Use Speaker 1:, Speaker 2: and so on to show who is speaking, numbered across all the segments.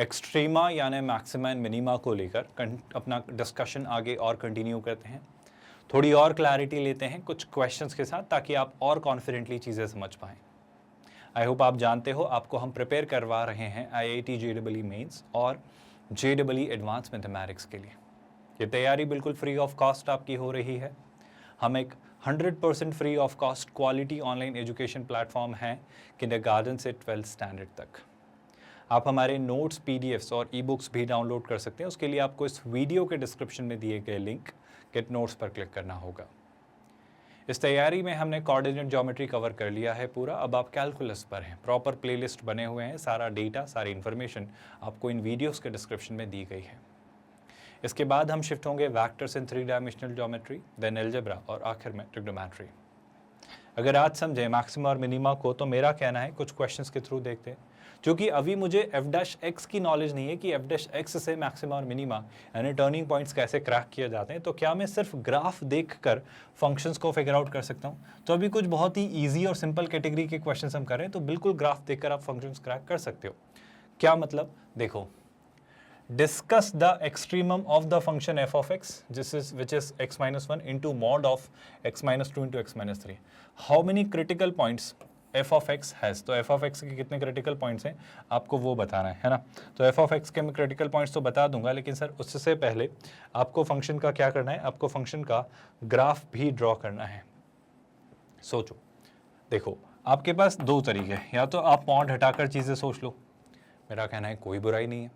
Speaker 1: Extrema यानी maxima and minima को लेकर अपना डिस्कशन आगे और कंटिन्यू करते हैं। थोड़ी और क्लैरिटी लेते हैं कुछ क्वेश्चंस के साथ, ताकि आप और कॉन्फिडेंटली चीज़ें समझ पाएँ। आई होप आप जानते हो आपको हम प्रिपेयर करवा रहे हैं IIT JEE मेंस और JEE एडवांस मैथमेटिक्स के लिए। ये तैयारी बिल्कुल फ्री ऑफ कॉस्ट आपकी हो रही है। हम एक 100% free of cost quality online education platform है किंडरगार्टन से 12th स्टैंडर्ड तक। आप हमारे नोट्स, PDFs और ई-बुक्स भी डाउनलोड कर सकते हैं। उसके लिए आपको इस वीडियो के डिस्क्रिप्शन में दिए गए लिंक गेट नोट्स पर क्लिक करना होगा। इस तैयारी में हमने कोऑर्डिनेट ज्योमेट्री कवर कर लिया है पूरा। अब आप कैलकुलस पर हैं। प्रॉपर प्लेलिस्ट बने हुए हैं। सारा डेटा, सारी इन्फॉर्मेशन आपको इन वीडियोस के डिस्क्रिप्शन में दी गई है। इसके बाद हम शिफ्ट होंगे वैक्टर्स इन 3 डायमेंशनल ज्योमेट्री, देन अलजेब्रा और आखिर में ट्रिग्नोमेट्री। अगर आज समझे मैक्सिमा और मिनिमा को, तो मेरा कहना है कुछ क्वेश्चंस के थ्रू देखते हैं। क्योंकि अभी मुझे f' की नॉलेज नहीं है कि f' से मैक्सिमा और मिनिमा यानी टर्निंग पॉइंट्स कैसे क्रैक किए जाते हैं, तो क्या मैं सिर्फ ग्राफ देखकर फंक्शंस को फिगर आउट कर सकता हूं? तो अभी कुछ बहुत ही ईजी और सिंपल कैटेगरी के क्वेश्चंस हम कर रहे हैं, तो बिल्कुल ग्राफ देखकर आप फंक्शंस क्रैक कर सकते हो। क्या मतलब? देखो, discuss the extremum of the function f of x, which is x minus 1 into mod of x minus 2 into x minus 3. How many critical points f of x has? तो f of x के कितने critical points हैं आपको वो बताना है ना। तो f of x के मैं critical points तो बता दूंगा, लेकिन सर उससे पहले आपको फंक्शन का क्या करना है? आपको फंक्शन का ग्राफ भी ड्रॉ करना है। सोचो, देखो आपके पास दो तरीके हैं। या तो आप मॉड हटाकर चीज़ें सोच लो, मेरा कहना है कोई बुराई नहीं है,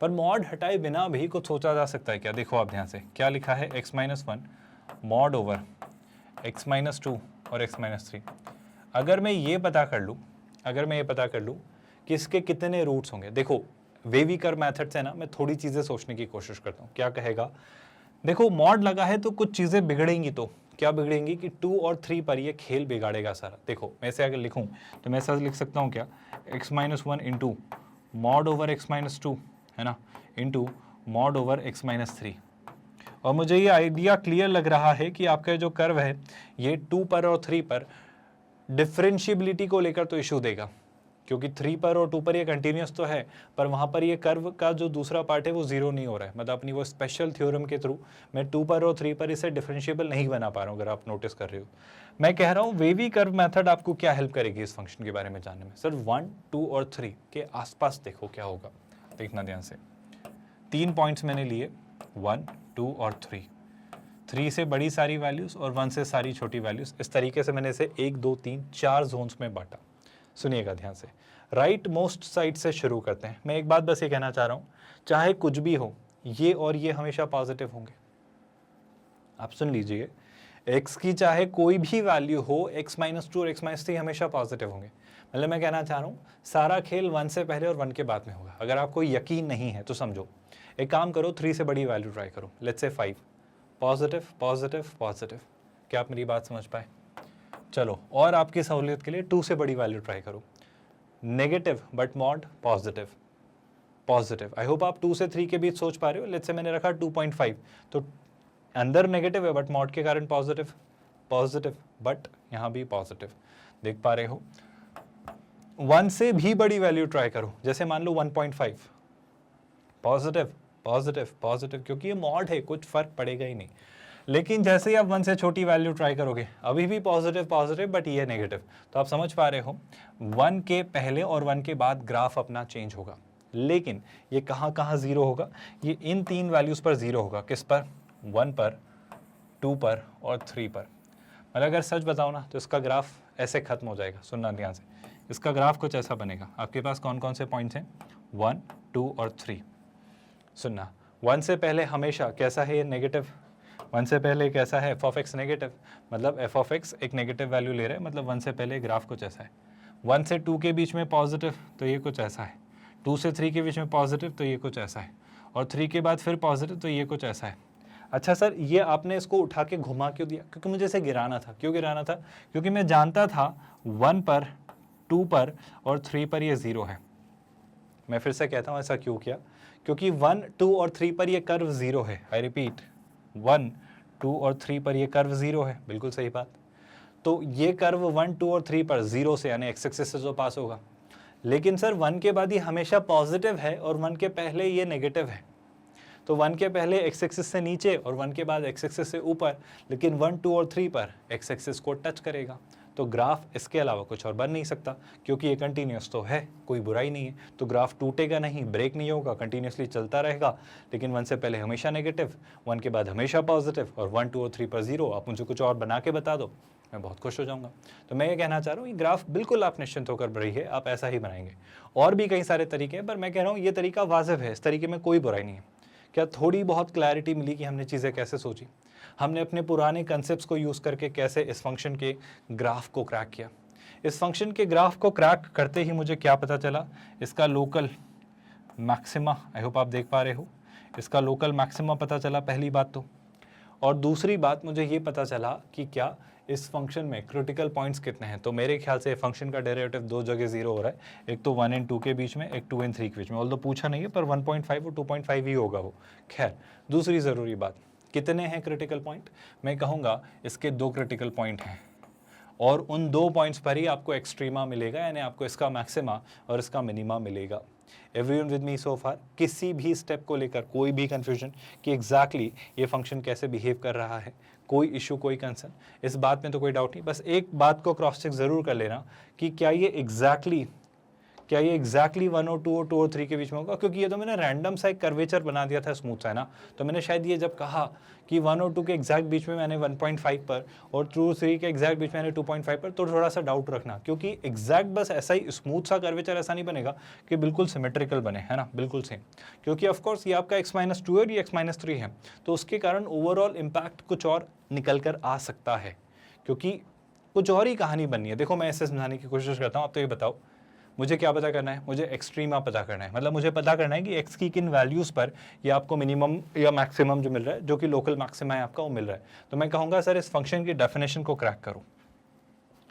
Speaker 1: पर मॉड हटाए बिना भी कुछ सोचा जा सकता है क्या? देखो आप ध्यान से, क्या लिखा है? x minus 1 mod over x minus 2 और x माइनस 3। अगर मैं ये पता कर लूँ कि इसके कितने रूट्स होंगे, देखो वेवी कर्व मेथड से ना मैं थोड़ी चीज़ें सोचने की कोशिश करता हूँ। क्या कहेगा? देखो मॉड लगा है तो कुछ चीज़ें बिगड़ेंगी, तो क्या बिगड़ेंगी कि 2 और 3 पर ये खेल बिगाड़ेगा सारा। देखो मैं इसे अगर लिखूँ तो मैं ऐसा लिख सकता हूँ क्या? x minus 1 into mod over x minus 2 है ना, into mod over x minus 3। और मुझे ये आइडिया क्लियर लग रहा है कि आपका जो कर्व है ये 2 पर और 3 पर डिफरेंशिएबिलिटी को लेकर तो इशू देगा, क्योंकि 3 पर और 2 पर ये कंटिन्यूस तो है, पर वहाँ पर ये कर्व का जो दूसरा पार्ट है वो जीरो नहीं हो रहा है। मतलब अपनी वो स्पेशल थ्योरम के थ्रू मैं 2 पर और 3 पर इसे डिफरेंशिएबल नहीं बना पा रहा हूँ। अगर आप नोटिस कर रहे हो, मैं कह रहा हूँ वेवी कर्व मेथड आपको क्या हेल्प करेगी इस फंक्शन के बारे में जानने में? सर 1, 2 और 3 के आसपास देखो क्या होगा, देखना ध्यान से। 3 पॉइंट्स मैंने लिए, 1, 2 और 3। 3 से बड़ी सारी वैल्यूज और 1 से सारी छोटी वैल्यूज। इस तरीके से मैंने इसे 1, 2, 3, 4 जोन्स में बांटा। सुनिएगा ध्यान से, राइट मोस्ट साइड से शुरू करते हैं। मैं एक बात बस ये कहना चाह रहा हूँ, चाहे कुछ भी हो, ये और ये हमेशा पॉजिटिव होंगे। आप सुन लीजिए, x की चाहे कोई भी वैल्यू हो, x माइनस 2 और x माइनस 3 हमेशा पॉजिटिव होंगे। मतलब मैं कहना चाह रहा हूँ सारा खेल 1 से पहले और 1 के बाद में होगा। अगर आपको यकीन नहीं है तो समझो, एक काम करो, 3 से बड़ी वैल्यू ट्राई करो, let's say 5। Positive positive positive. क्या आप मेरी बात समझ पाए? चलो और आपकी सहूलियत के लिए 2 से बड़ी वैल्यू ट्राई करो, negative but mod positive positive. I hope आप 2 से 3 के बीच सोच पा रहे हो। लेट्स से मैंने रखा 2.5, तो अंदर नेगेटिव है बट मॉड के कारण पॉजिटिव, पॉजिटिव बट यहाँ भी पॉजिटिव। देख पा रहे हो? 1 से भी बड़ी वैल्यू ट्राई करो, जैसे मान लो 1.5, पॉजिटिव पॉजिटिव पॉजिटिव, क्योंकि ये मॉड है, कुछ फर्क पड़ेगा ही नहीं। लेकिन जैसे ही आप 1 से छोटी वैल्यू ट्राई करोगे, अभी भी पॉजिटिव पॉजिटिव बट ये नेगेटिव। तो आप समझ पा रहे हो, 1 के पहले और 1 के बाद ग्राफ अपना चेंज होगा। लेकिन ये कहाँ कहाँ जीरो होगा? ये इन 3 वैल्यूज पर जीरो होगा। किस पर? 1 पर, 2 पर और 3 पर। मतलब अगर सच बताओ ना तो इसका ग्राफ ऐसे खत्म हो जाएगा। सुनना ध्यान से, इसका ग्राफ कुछ ऐसा बनेगा। आपके पास कौन कौन से पॉइंट्स हैं? 1, 2 और 3। सुनना, 1 से पहले हमेशा कैसा है? ये नेगेटिव। 1 से पहले कैसा है? एफ ऑफ एक्स नेगेटिव, मतलब एफ ऑफ एक्स एक नेगेटिव वैल्यू ले रहा है, मतलब 1 से पहले ग्राफ कुछ ऐसा है। 1 से 2 के बीच में पॉजिटिव, तो ये कुछ ऐसा है। 2 से 3 के बीच में पॉजिटिव, तो ये कुछ ऐसा है। और 3 के बाद फिर पॉजिटिव, तो ये कुछ ऐसा है। अच्छा सर, ये आपने इसको उठा के घुमा क्यों दिया? क्योंकि मुझे इसे गिराना था। क्यों गिराना था? क्योंकि मैं जानता था 1 पर, 2 पर और 3 पर ये जीरो है। मैं फिर से कहता हूँ ऐसा क्यों किया? क्योंकि 1, 2 और 3 पर ये कर्व जीरो है। आई रिपीट, 1, 2 और 3 पर ये कर्व जीरो है। बिल्कुल सही बात। तो ये कर्व 1, 2 और 3 पर जीरो से यानी एक्स एक्सिस से जो पास होगा, लेकिन सर 1 के बाद ये हमेशा पॉजिटिव है और 1 के पहले ये नेगेटिव है। तो 1 के पहले एक्स एक्सिस से नीचे और 1 के बाद एक्स एक्सिस से ऊपर, लेकिन 1, 2 और 3 पर एक्स एक्सिस को टच करेगा। तो ग्राफ इसके अलावा कुछ और बन नहीं सकता, क्योंकि ये कंटिन्यूस तो है, कोई बुराई नहीं है। तो ग्राफ टूटेगा नहीं, ब्रेक नहीं होगा, कंटिन्यूसली चलता रहेगा, लेकिन 1 से पहले हमेशा नेगेटिव, 1 के बाद हमेशा पॉजिटिव, और 1, 2 और 3 पर 0। आप मुझे कुछ और बना के बता दो, मैं बहुत खुश हो जाऊंगा। तो मैं ये कहना चाह रहा हूँ, ये ग्राफ बिल्कुल आप निश्चिंत होकर बढ़िए, आप ऐसा ही बनाएंगे। और भी कई सारे तरीके हैं, पर मैं कह रहा हूँ ये तरीका वाजिब है, इस तरीके में कोई बुराई नहीं है। क्या थोड़ी बहुत क्लैरिटी मिली कि हमने चीज़ें कैसे सोची, हमने अपने पुराने कंसेप्ट्स को यूज़ करके कैसे इस फंक्शन के ग्राफ को क्रैक किया। इस फंक्शन के ग्राफ को क्रैक करते ही मुझे क्या पता चला, इसका लोकल मैक्सिमा, आई होप आप देख पा रहे हो, इसका लोकल मैक्सिमा पता चला पहली बात तो। और दूसरी बात मुझे ये पता चला कि क्या इस फंक्शन में क्रिटिकल पॉइंट्स कितने हैं। तो मेरे ख्याल से फंक्शन का डेरिवेटिव दो जगह 0 हो रहा है, एक तो 1 और 2 के बीच में, एक 2 और 3 के बीच में। ऑल्दो पूछा नहीं है, पर 1.5 और 2.5 ही होगा वो। खैर, दूसरी ज़रूरी बात, कितने हैं क्रिटिकल पॉइंट? मैं कहूँगा इसके 2 क्रिटिकल पॉइंट हैं, और उन 2 पॉइंट्स पर ही आपको एक्सट्रीमा मिलेगा, यानी आपको इसका मैक्सिमा और इसका मिनिमा मिलेगा। एवरीवन विद मी सो फार? किसी भी स्टेप को लेकर कोई भी कंफ्यूजन कि एग्जैक्टली ये फंक्शन कैसे बिहेव कर रहा है, कोई इशू, कोई कंसर्न, इस बात में तो कोई डाउट नहीं। बस एक बात को क्रॉस चेक ज़रूर कर लेना कि क्या ये एग्जैक्टली 1 और 2 और 2 और 3 के बीच में होगा, क्योंकि ये तो मैंने रैंडम सा एक कर्वेचर बना दिया था स्मूथ सा, है ना। तो मैंने शायद ये जब कहा कि 1 और 2 के एग्जैक्ट बीच में मैंने 1.5 पर और 2 3 के एग्जैक्ट बीच में मैंने 2.5 पर, तो थोड़ा सा डाउट रखना, क्योंकि एग्जैक्ट बस ऐसा ही स्मूथ सा कर्वेचर ऐसा नहीं बनेगा कि बिल्कुल सिमेट्रिकल बने, है ना, बिल्कुल सेम। क्योंकि ऑफकोर्स ये आपका x-2 है और ये x-3 है, तो उसके कारण ओवरऑल इम्पैक्ट कुछ और निकल कर आ सकता है, क्योंकि कुछ और ही कहानी बननी है। देखो, मैं ऐसे समझाने की कोशिश करता हूँ। आप तो ये बताओ, मुझे क्या पता करना है? मुझे एक्सट्रीमा पता करना है, मतलब मुझे पता करना है कि x की किन वैल्यूज़ पर ये आपको मिनिमम या मैक्सिमम जो मिल रहा है, जो कि लोकल मैक्सिमा है आपका, वो मिल रहा है। तो मैं कहूँगा सर इस फंक्शन की डेफिनेशन को क्रैक करो,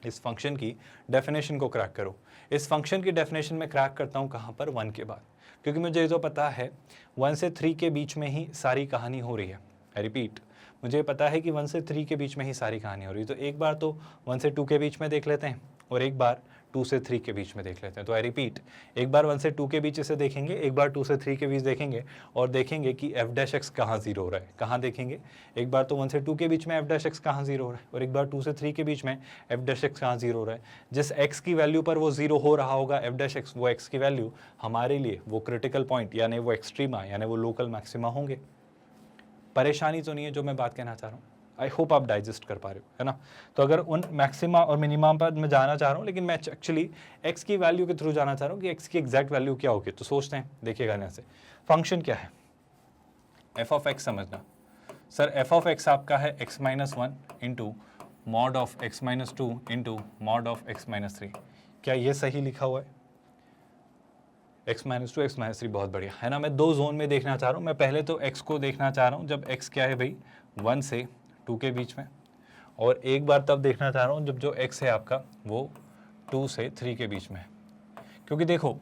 Speaker 1: इस फंक्शन की डेफिनेशन को क्रैक करो। इस फंक्शन की डेफिनेशन में क्रैक करता हूँ कहाँ पर? 1 के बाद, क्योंकि मुझे ये तो पता है 1 से 3 के बीच में ही सारी कहानी हो रही है। आई रिपीट, मुझे पता है कि 1 से 3 के बीच में ही सारी कहानी हो रही है। तो एक बार तो 1 से 2 के बीच में देख लेते हैं, और एक बार 2 से 3 के बीच में देख लेते हैं। तो आई रिपीट, एक बार 1 से 2 के बीच इसे देखेंगे, एक बार 2 से 3 के बीच देखेंगे, और देखेंगे कि f' कहाँ 0 हो रहा है। कहाँ देखेंगे? एक बार तो 1 से 2 के बीच में f' कहाँ 0 हो रहा है, और एक बार 2 से 3 के बीच में f' कहाँ 0 हो रहा है। जिस x की वैल्यू पर वो 0 हो रहा होगा f', वो x की वैल्यू हमारे लिए वो क्रिटिकल पॉइंट, यानी वो एक्सट्रीमा, यानी वो लोकल मैक्सिमा होंगे। परेशानी तो नहीं है जो मैं बात कहना चाह रहा हूँ? आई होप आप डाइजेस्ट कर पा रहे हो, है ना। तो अगर उन मैक्सिमा और मिनिमा पर मैं जाना चाह रहा हूँ, लेकिन मैं एक्चुअली x की वैल्यू के थ्रू जाना चाह रहा हूँ कि x की एग्जैक्ट वैल्यू क्या होगी। तो सोचते हैं, देखिएगा यहाँ से फंक्शन क्या है, f(x) समझना। सर f(x) आपका है x-1 into mod of x-2 into mod of x-3। क्या ये सही लिखा हुआ है? x-2 x-3, बहुत बढ़िया, है ना। मैं 2 जोन में देखना चाह रहा हूँ। मैं पहले तो x को देखना चाह रहा हूँ जब x क्या है भाई 1 से 2 के बीच में, और एक बार तब देखना चाह रहा हूँ जब जो x है आपका वो 2 से 3 के बीच में है। क्योंकि देखो,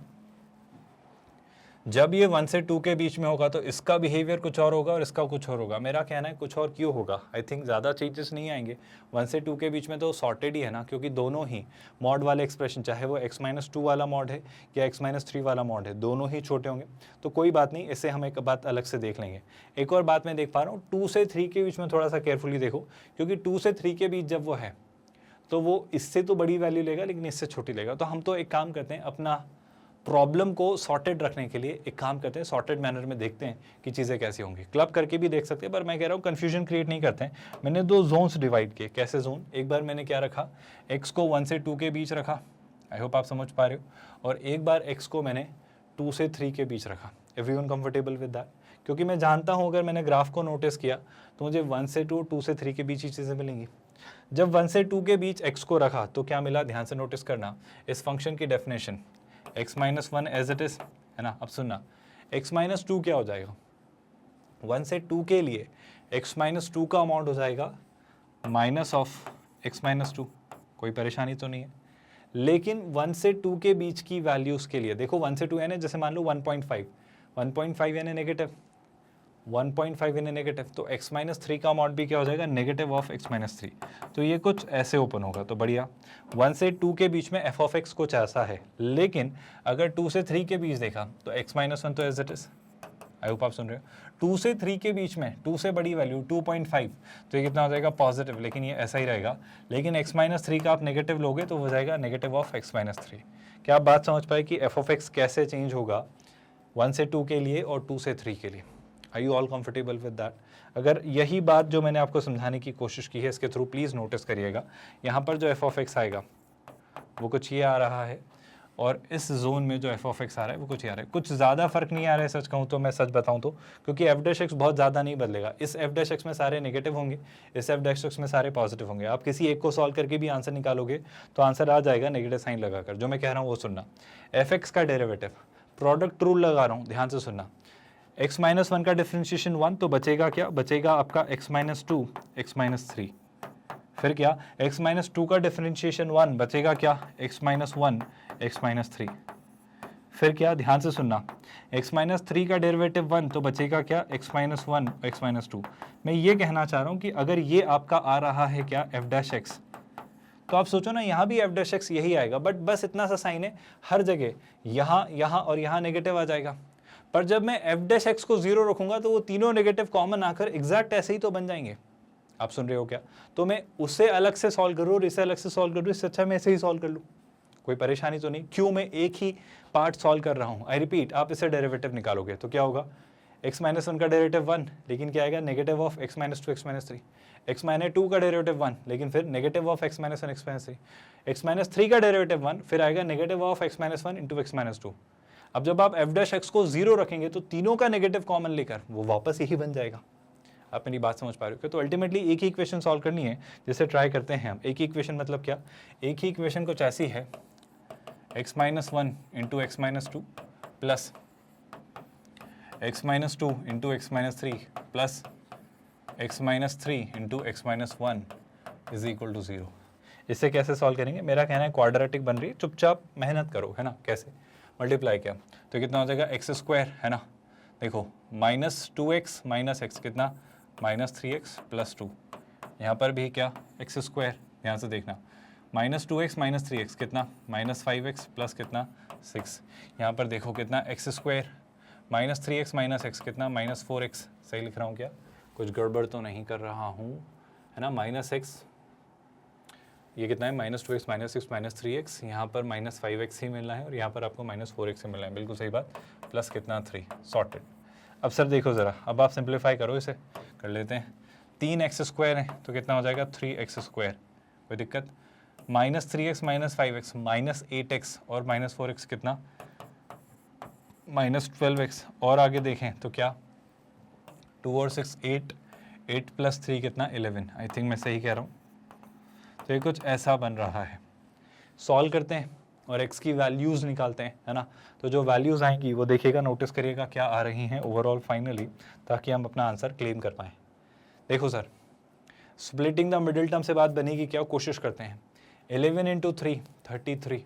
Speaker 1: जब ये 1 से 2 के बीच में होगा तो इसका बिहेवियर कुछ और होगा और इसका कुछ और होगा। मेरा कहना है कुछ और क्यों होगा? आई थिंक ज़्यादा चेंजेस नहीं आएंगे। 1 से 2 के बीच में तो सॉर्टेड ही है ना, क्योंकि दोनों ही मॉड वाले एक्सप्रेशन, चाहे वो x-2 वाला मॉड है या x-3 वाला मॉड है, दोनों ही छोटे होंगे। तो कोई बात नहीं, इससे हम एक बात अलग से देख लेंगे। एक और बात मैं देख पा रहा हूँ, 2 से 3 के बीच में थोड़ा सा केयरफुली देखो, क्योंकि 2 से 3 के बीच जब वो है तो वो इससे तो बड़ी वैल्यू लेगा लेकिन इससे छोटी लेगा। तो हम तो एक काम करते हैं, अपना प्रॉब्लम को सॉर्टेड रखने के लिए एक काम करते हैं, सॉर्टेड मैनर में देखते हैं कि चीज़ें कैसी होंगी। क्लब करके भी देख सकते हैं, पर मैं कह रहा हूँ कन्फ्यूजन क्रिएट नहीं करते हैं। मैंने 2 जोन्स डिवाइड किए। कैसे जोन? एक बार मैंने क्या रखा, x को 1 से 2 के बीच रखा, आई होप आप समझ पा रहे हो, और एक बार x को मैंने 2 से 3 के बीच रखा। Everyone comfortable with that? क्योंकि मैं जानता हूँ अगर मैंने ग्राफ को नोटिस किया तो मुझे 1 से 2, 2 से 3 के बीच ही चीज़ें मिलेंगी। जब 1 से 2 के बीच x को रखा तो क्या मिला? ध्यान से नोटिस करना, इस फंक्शन की definition x-1 as it is, है ना। अब सुनना, x-2 क्या हो जाएगा? 1 से 2 के लिए x-2 का अमाउंट हो जाएगा माइनस ऑफ x-2। कोई परेशानी तो नहीं है। लेकिन 1 से 2 के बीच की वैल्यूज़ के लिए देखो, 1 से 2 यानी जैसे मान लो 1.5 यानी नेगेटिव, 1.5 इन नेगेटिव, तो x माइनस थ्री का मॉड भी क्या हो जाएगा, negative of x minus three. तो ये कुछ ऐसे ओपन होगा, तो बढ़िया। 1 से 2 के बीच में f ऑफ x कुछ ऐसा है, लेकिन अगर 2 से 3 के बीच देखा तो x माइनस वन तो as it is, I hope आप सुन रहे हो। 2 से 3 के बीच में 2 से बड़ी वैल्यू 2.5, तो ये कितना हो जाएगा, पॉजिटिव, लेकिन ये ऐसा ही रहेगा। लेकिन x माइनस थ्री का आप नेगेटिव लोगे तो हो जाएगा negative of x minus three. क्या आप बात समझ पाए कि f ऑफ x कैसे चेंज होगा 1 से 2 के लिए और 2 से 3 के लिए? Are you all comfortable with that? अगर यही बात जो मैंने आपको समझाने की कोशिश की है इसके थ्रू प्लीज़ नोटिस करिएगा, यहाँ पर जो f ऑफ x आएगा वो कुछ ये आ रहा है, और इस जोन में जो f ऑफ x आ रहा है वो कुछ ये आ रहा है। कुछ ज़्यादा फर्क नहीं आ रहा है सच कहूँ तो, मैं सच बताऊँ तो, क्योंकि f डैश x बहुत ज़्यादा नहीं बदलेगा। इस f डैश x में सारे नेगेटिव होंगे, इस f डैश x में सारे पॉजिटिव होंगे। आप किसी एक को सॉल्व करके भी आंसर निकालोगे तो आंसर आ जाएगा नेगेटिव साइन लगाकर। जो मैं कह रहा हूँ वो सुनना, f(x) का डेरिवेटिव, प्रोडक्ट रूल लगा रहा हूँ, ध्यान से सुनना। x माइनस वन का डिफ्रेंशिएशन 1, तो बचेगा क्या, बचेगा आपका x minus to, x minus three. फिर क्या, x माइनस टू का डिफ्रेंशिएशन 1, बचेगा क्या, x minus one, x minus three. फिर क्या, ध्यान से सुनना, x माइनस थ्री का डेरिवेटिव 1, तो बचेगा क्या, x minus one, x minus to. मैं ये कहना चाह रहा हूँ कि अगर ये आपका आ रहा है क्या, f डैश x, तो आप सोचो ना यहाँ भी f डैश x यही आएगा, बट बस इतना सा साइन है, हर जगह यहाँ यहाँ और यहाँ नेगेटिव आ जाएगा। पर जब मैं f डैश x को 0 रखूंगा तो वो तीनों नेगेटिव कॉमन आकर एग्जैक्ट ऐसे ही तो बन जाएंगे। आप सुन रहे हो क्या? तो मैं उससे अलग से सॉल्व करूँ और इसे अलग से सॉल्व करूँ, इससे अच्छा मैं ऐसे ही सॉल्व कर लूँ, कोई परेशानी तो नहीं। क्यों मैं एक ही पार्ट सॉल्व कर रहा हूँ? आई रिपीट, आप इसे डेरिवेटिव निकालोगे तो क्या होगा, x माइनस वन का डेरिवेटिव 1, लेकिन क्या आएगा, negative of x minus to, x minus three. x minus to का डेरिवेटिव 1, लेकिन फिर negative of x minus one, x minus three. x minus three का डेरिवेटिव 1, फिर आएगा negative of x minus one into x minus to. अब जब आप f dash x को 0 रखेंगे तो तीनों का नेगेटिव कॉमन लेकर वो वापस यही बन जाएगा। आप मेरी बात समझ पा रहे हो? तो अल्टीमेटली एक ही इक्वेशन सॉल्व करनी है, जिसे ट्राई करते हैं हम। एक ही इक्वेशन मतलब क्या, एक ही इक्वेशन कुछ ऐसी है, x minus one into x minus two plus x minus two into x minus three plus x minus three into x minus one is equal to 0। इसे कैसे सॉल्व करेंगे? मेरा कहना है क्वाड्रेटिक बन रही है, चुपचाप मेहनत करो, है ना। कैसे मल्टीप्लाई किया तो कितना हो जाएगा, एक्स स्क्वायर, है ना। देखो minus two X minus X कितना, minus three X plus two. यहाँ पर भी क्या, एक्स स्क्वायर, ध्यान से देखना, minus two X minus three X कितना, माइनस फाइव एक्स प्लस कितना, 6। यहाँ पर देखो कितना, X square minus three X minus X कितना, माइनस फोर एक्स। सही लिख रहा हूँ क्या, कुछ गड़बड़ तो नहीं कर रहा हूँ, है ना। माइनस एक्स, ये कितना है, minus two X minus six minus three x, यहाँ पर माइनस फाइव एक्स ही मिलना है और यहाँ पर आपको माइनस फोर एक्स ही मिलना है, बिल्कुल सही बात, प्लस कितना 3, सॉर्टेड। अब सर देखो ज़रा, अब आप सिंप्लीफाई करो, इसे कर लेते हैं। 3x स्क्वायर है तो कितना हो जाएगा, 3x स्क्वायर, कोई दिक्कत। Minus three X minus five x minus 8x और माइनस फोर एक्स कितना, माइनस 12x। और आगे देखें तो क्या, 2 और 6 8, 8 प्लस 3 कितना, 11। आई थिंक मैं सही कह रहा हूँ। तो ये कुछ ऐसा बन रहा है। सॉल्व करते हैं और x की वैल्यूज़ निकालते हैं, है ना। तो जो वैल्यूज़ आएंगी वो देखिएगा, नोटिस करिएगा क्या आ रही हैं ओवरऑल फाइनली, ताकि हम अपना आंसर क्लेम कर पाएँ। देखो sir, splitting the middle term से बात बनेगी क्या, कोशिश करते हैं। 11 इंटू 3 33,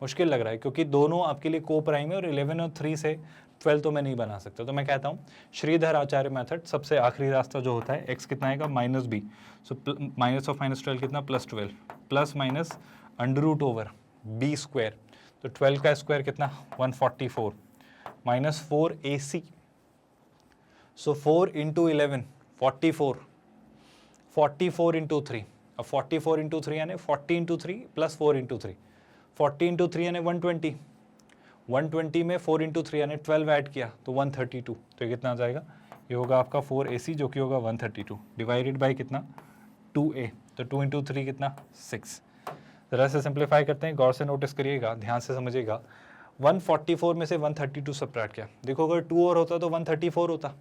Speaker 1: मुश्किल लग रहा है क्योंकि दोनों आपके लिए को प्राइम है और 11 और 3 से 12 तो मैं नहीं बना सकता। तो मैं कहता हूँ श्रीधर आचार्य मेथड, सबसे आखिरी रास्ता जो होता है, x कितना आएगा, minus b, so minus of minus 12 कितना, plus 12, plus minus under root over b square, तो 12 का स्क्वायर कितना, 144, minus 4 AC, so 4 into 11 44, 44 into 3, अब 44 इंटू 3 यानी 40 इंटू 3 प्लस 4 इंटू 3, 40 इंटू 3 यानी 120, 120 में 4 इंटू 3 यानी 12 ऐड किया तो 132। तो ये कितना आ जाएगा, ये होगा आपका 4 AC जो कि होगा 132 डिवाइडेड बाई कितना, 2A, तो 2 इंटू 3 कितना, 6। ज़रा से सिंप्लीफाई करते हैं, गौर से नोटिस करिएगा, ध्यान से समझिएगा। 144 में से 132 सबट्रैक्ट किया, देखो अगर 2 और होता तो 134 होता,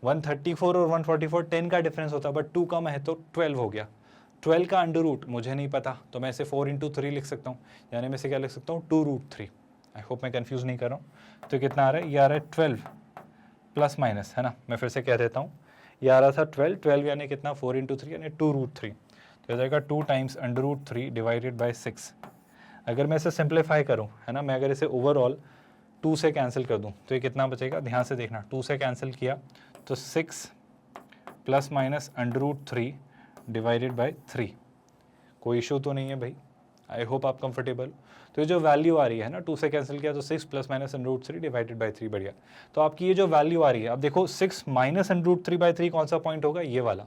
Speaker 1: 134 और 144 10 का डिफरेंस होता, बट 2 कम है तो 12 हो गया। 12 का अंडर रूट मुझे नहीं पता, तो मैं इसे 4 इंटू 3 लिख सकता हूँ, यानी मैं इसे क्या लिख सकता हूँ, 2 रूट 3। आई होप मैं कंफ्यूज नहीं कर रहा हूँ। तो कितना आ रहा है, ये आ रहा है 12 प्लस माइनस, है ना। मैं फिर से कह देता हूँ, ये आ रहा था 12 यानी कितना, 4 इंटू 3 यानी 2 रूट 3, तो हो जाएगा 2 times under root 3 divided by 6। अगर मैं इसे सिंप्लीफाई करूँ, है ना, मैं अगर इसे ओवरऑल 2 से कैंसिल कर दूं तो ये कितना बचेगा, ध्यान से देखना, 2 से कैंसिल किया तो 6 प्लस माइनस √3 डिवाइडेड बाय 3। कोई इशू तो नहीं है भाई, आई होप आप कंफर्टेबल। तो ये जो वैल्यू आ रही है ना, 2 से कैंसिल किया तो 6 प्लस माइनस √3 डिवाइडेड बाय 3, बढ़िया। तो आपकी ये जो वैल्यू आ रही है, अब देखो 6 माइनस √3/3 कौन सा पॉइंट होगा, ये वाला,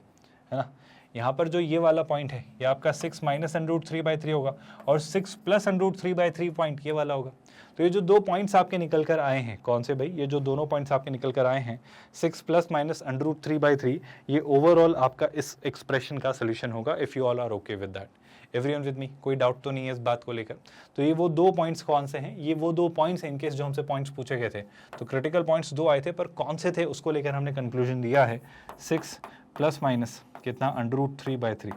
Speaker 1: है ना। यहाँ पर जो ये वाला पॉइंट है ये आपका 6 माइनस √3/3 होगा और 6 प्लस √3/3 पॉइंट ये वाला होगा। तो ये जो दो पॉइंट्स आपके निकल कर आए हैं, कौन से भाई, ये जो दोनों पॉइंट्स आपके निकल कर आए हैं 6 प्लस माइनस √3/3, ये ओवरऑल आपका इस एक्सप्रेशन का सोल्यूशन होगा, if you all are okay with that. Everyone with me, कोई डाउट तो नहीं है इस बात को लेकर। तो ये वो दो पॉइंट्स कौन से हैं, ये वो दो पॉइंट्स हैं इनकेस जो हमसे पॉइंट्स पूछे गए थे। तो क्रिटिकल पॉइंट्स दो आए थे, पर कौन से थे उसको लेकर हमने कंक्लूजन दिया है 6 प्लस माइनस कितना √3/3।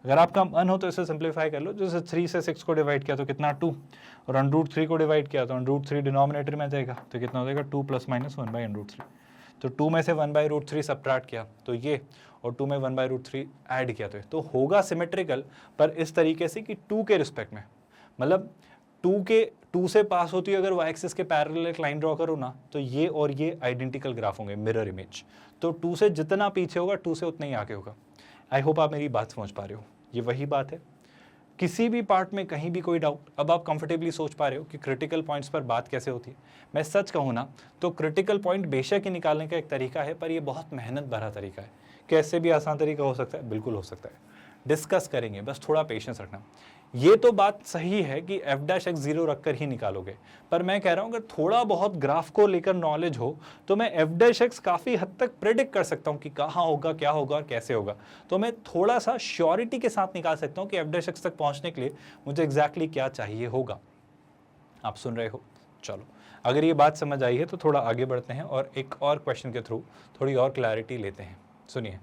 Speaker 1: अगर आपका मन हो तो इसे सिंप्लीफाई कर लो, जैसे 3 से 6 को डिवाइड किया तो कितना 2, और √3 को डिवाइड किया तो √3 डिनोमिनेटर में आ जाएगा, तो कितना हो जाएगा 2 प्लस माइनस 1/√3। तो 2 में से 1/√3 सबट्रैक्ट किया तो ये, और 2 में 1/√3 ऐड किया तो होगा सिमेट्रिकल, पर इस तरीके से कि 2 के रिस्पेक्ट में, मतलब 2 से पास होती है अगर वाई एक्सिस के पैरेलल एक लाइन ड्रॉ करो ना, तो ये और ये आइडेंटिकल ग्राफ होंगे, मिरर इमेज। तो 2 से जितना पीछे होगा 2 से उतना ही आगे होगा। आई होप आप मेरी बात समझ पा रहे हो, ये वही बात है। किसी भी पार्ट में कहीं भी कोई डाउट, अब आप कंफर्टेबली सोच पा रहे हो कि क्रिटिकल पॉइंट्स पर बात कैसे होती है। मैं सच कहूँ ना तो क्रिटिकल पॉइंट बेशक ही निकालने का एक तरीका है, पर ये बहुत मेहनत भरा तरीका है। कैसे भी आसान तरीका हो सकता है, बिल्कुल हो सकता है, डिस्कस करेंगे, बस थोड़ा पेशेंस रखना। ये तो बात सही है कि f' 0 रखकर ही निकालोगे, पर मैं कह रहा हूं अगर थोड़ा बहुत ग्राफ को लेकर नॉलेज हो तो मैं f' काफी हद तक प्रेडिक्ट कर सकता हूं कि कहां होगा, क्या होगा और कैसे होगा। तो मैं थोड़ा सा श्योरिटी के साथ निकाल सकता हूं कि f' तक पहुंचने के लिए मुझे एग्जैक्टली क्या चाहिए होगा। आप सुन रहे हो? चलो, अगर ये बात समझ आई है तो थोड़ा आगे बढ़ते हैं और एक और क्वेश्चन के थ्रू थोड़ी और क्लैरिटी लेते हैं। सुनिए,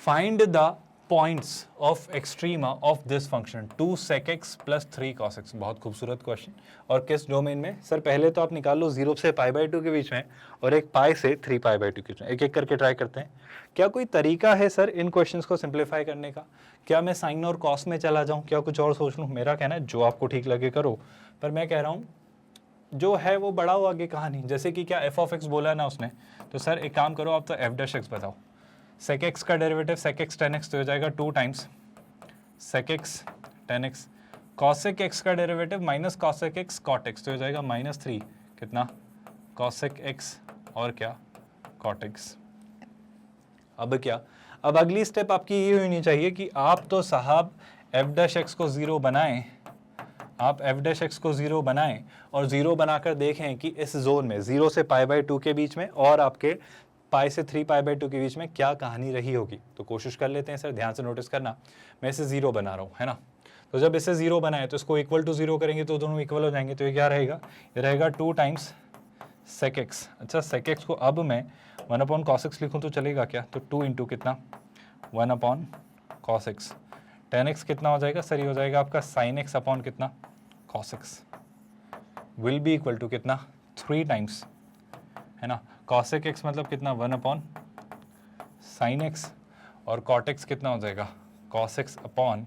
Speaker 1: find the points of extrema of this function 2 sec x plus 3 cos x। बहुत खूबसूरत क्वेश्चन, और किस डोमेन में सर? पहले तो आप निकाल लो 0 से π/2 के बीच में और एक पाई से 3π/2 के बीच में, एक एक करके ट्राई करते हैं। क्या कोई तरीका है सर इन क्वेश्चंस को सिंप्लीफाई करने का? क्या मैं साइन और कॉस में चला जाऊं, क्या कुछ और सोच लूं? मेरा कहना है जो आपको ठीक लगे करो, पर मैं कह रहा हूं जो है वो बढ़ाओ आगे कहानी। जैसे कि क्या f(x) बोला ना उसने, तो सर एक काम करो, आप तो f' बताओ। sec x का derivative sec x tan x तो हो जाएगा 2 times sec x tan x, cosec x का derivative minus cosec x cot x तो हो जाएगा -3 कितना cosec x और क्या cot x। अब क्या, अब अगली स्टेप आपकी ये होनी चाहिए कि आप तो साहब f' को 0 बनाएं, आप f' को 0 बनाएं और 0 बनाकर देखें कि इस जोन में 0 से π/2 के बीच में और आपके पाई से 3π/2 के बीच में क्या कहानी रही होगी। तो कोशिश कर लेते हैं सर, ध्यान से नोटिस करना, मैं इसे 0 बना रहा हूँ, है ना। तो जब इसे 0 बनाए तो इसको इक्वल टू 0 करेंगे तो दोनों इक्वल हो जाएंगे। तो ये क्या रहेगा, ये रहेगा 2 टाइम्स sec x। अच्छा, sec x को अब मैं 1/cos x लिखूँ तो चलेगा क्या? तो 2 इंटू कितना 1/cos x। tan x कितना हो जाएगा सर? ये हो जाएगा आपका sin x अपॉन कितना cos x, will be equal to कितना 3 टाइम्स, है ना। cosec x मतलब कितना 1/sin x, और cot x कितना हो जाएगा cos x upon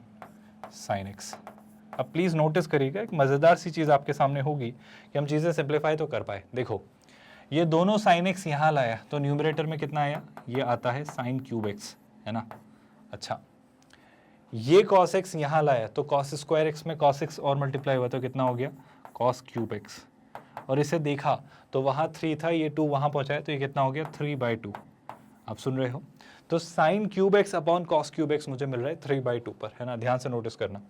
Speaker 1: sin x। अब प्लीज़ नोटिस करिएगा, एक मज़ेदार सी चीज़ आपके सामने होगी कि हम चीज़ें सिंप्लीफाई तो कर पाए। देखो, ये दोनों sin x यहाँ लाया तो न्यूमरेटर में कितना आया, ये आता है sin3x, है ना। अच्छा, ये cos x यहाँ लाया तो cos²x में cos x और मल्टीप्लाई हुआ तो कितना हो गया cos3x, और इसे देखा तो वहाँ 3 था, ये 2 वहाँ पहुँचाया तो ये कितना हो गया 3/2। आप सुन रहे हो? तो sin3x अपॉन cos3x मुझे मिल रहा है 3/2 पर, है ना। ध्यान से नोटिस करना,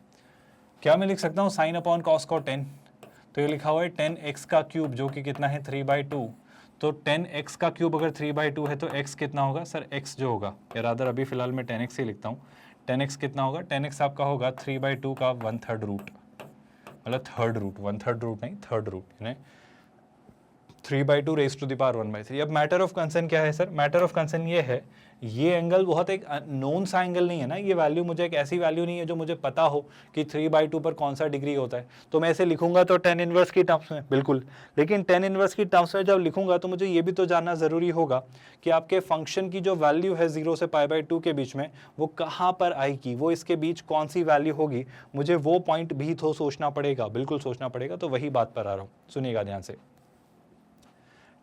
Speaker 1: क्या मैं लिख सकता हूँ sin अपॉन cos को 10, तो ये लिखा हुआ है 10x का क्यूब जो कि कितना है 3/2। तो 10x का क्यूब अगर 3/2 है तो x कितना होगा सर? x जो होगा, या रादर अभी फिलहाल मैं 10x ही लिखता हूँ, 10x कितना होगा? 10x आपका होगा 3/2 का 1/3 रूट, मतलब थर्ड रूट, 1/3 रूट नहीं, थर्ड रूट, यानी 3/2 रेज टू द पावर 1/3। अब मैटर ऑफ कंसर्न क्या है सर? मैटर ऑफ कंसर्न ये है, ये एंगल बहुत एक नोन सा एंगल नहीं है ना, ये वैल्यू मुझे एक ऐसी वैल्यू नहीं है जो मुझे पता हो कि 3/2 पर कौन सा डिग्री होता है। तो मैं ऐसे लिखूंगा तो tan इनवर्स की टर्म्स में, बिल्कुल, लेकिन tan इनवर्स की टर्म्स में जब लिखूंगा तो मुझे ये भी तो जानना ज़रूरी होगा कि आपके फंक्शन की जो वैल्यू है 0 से π/2 के बीच में वो कहाँ पर आएगी, वो इसके बीच कौन सी वैल्यू होगी, मुझे वो पॉइंट भी तो सोचना पड़ेगा, बिल्कुल सोचना पड़ेगा। तो वही बात पर आ रहा हूँ, सुनिएगा ध्यान से।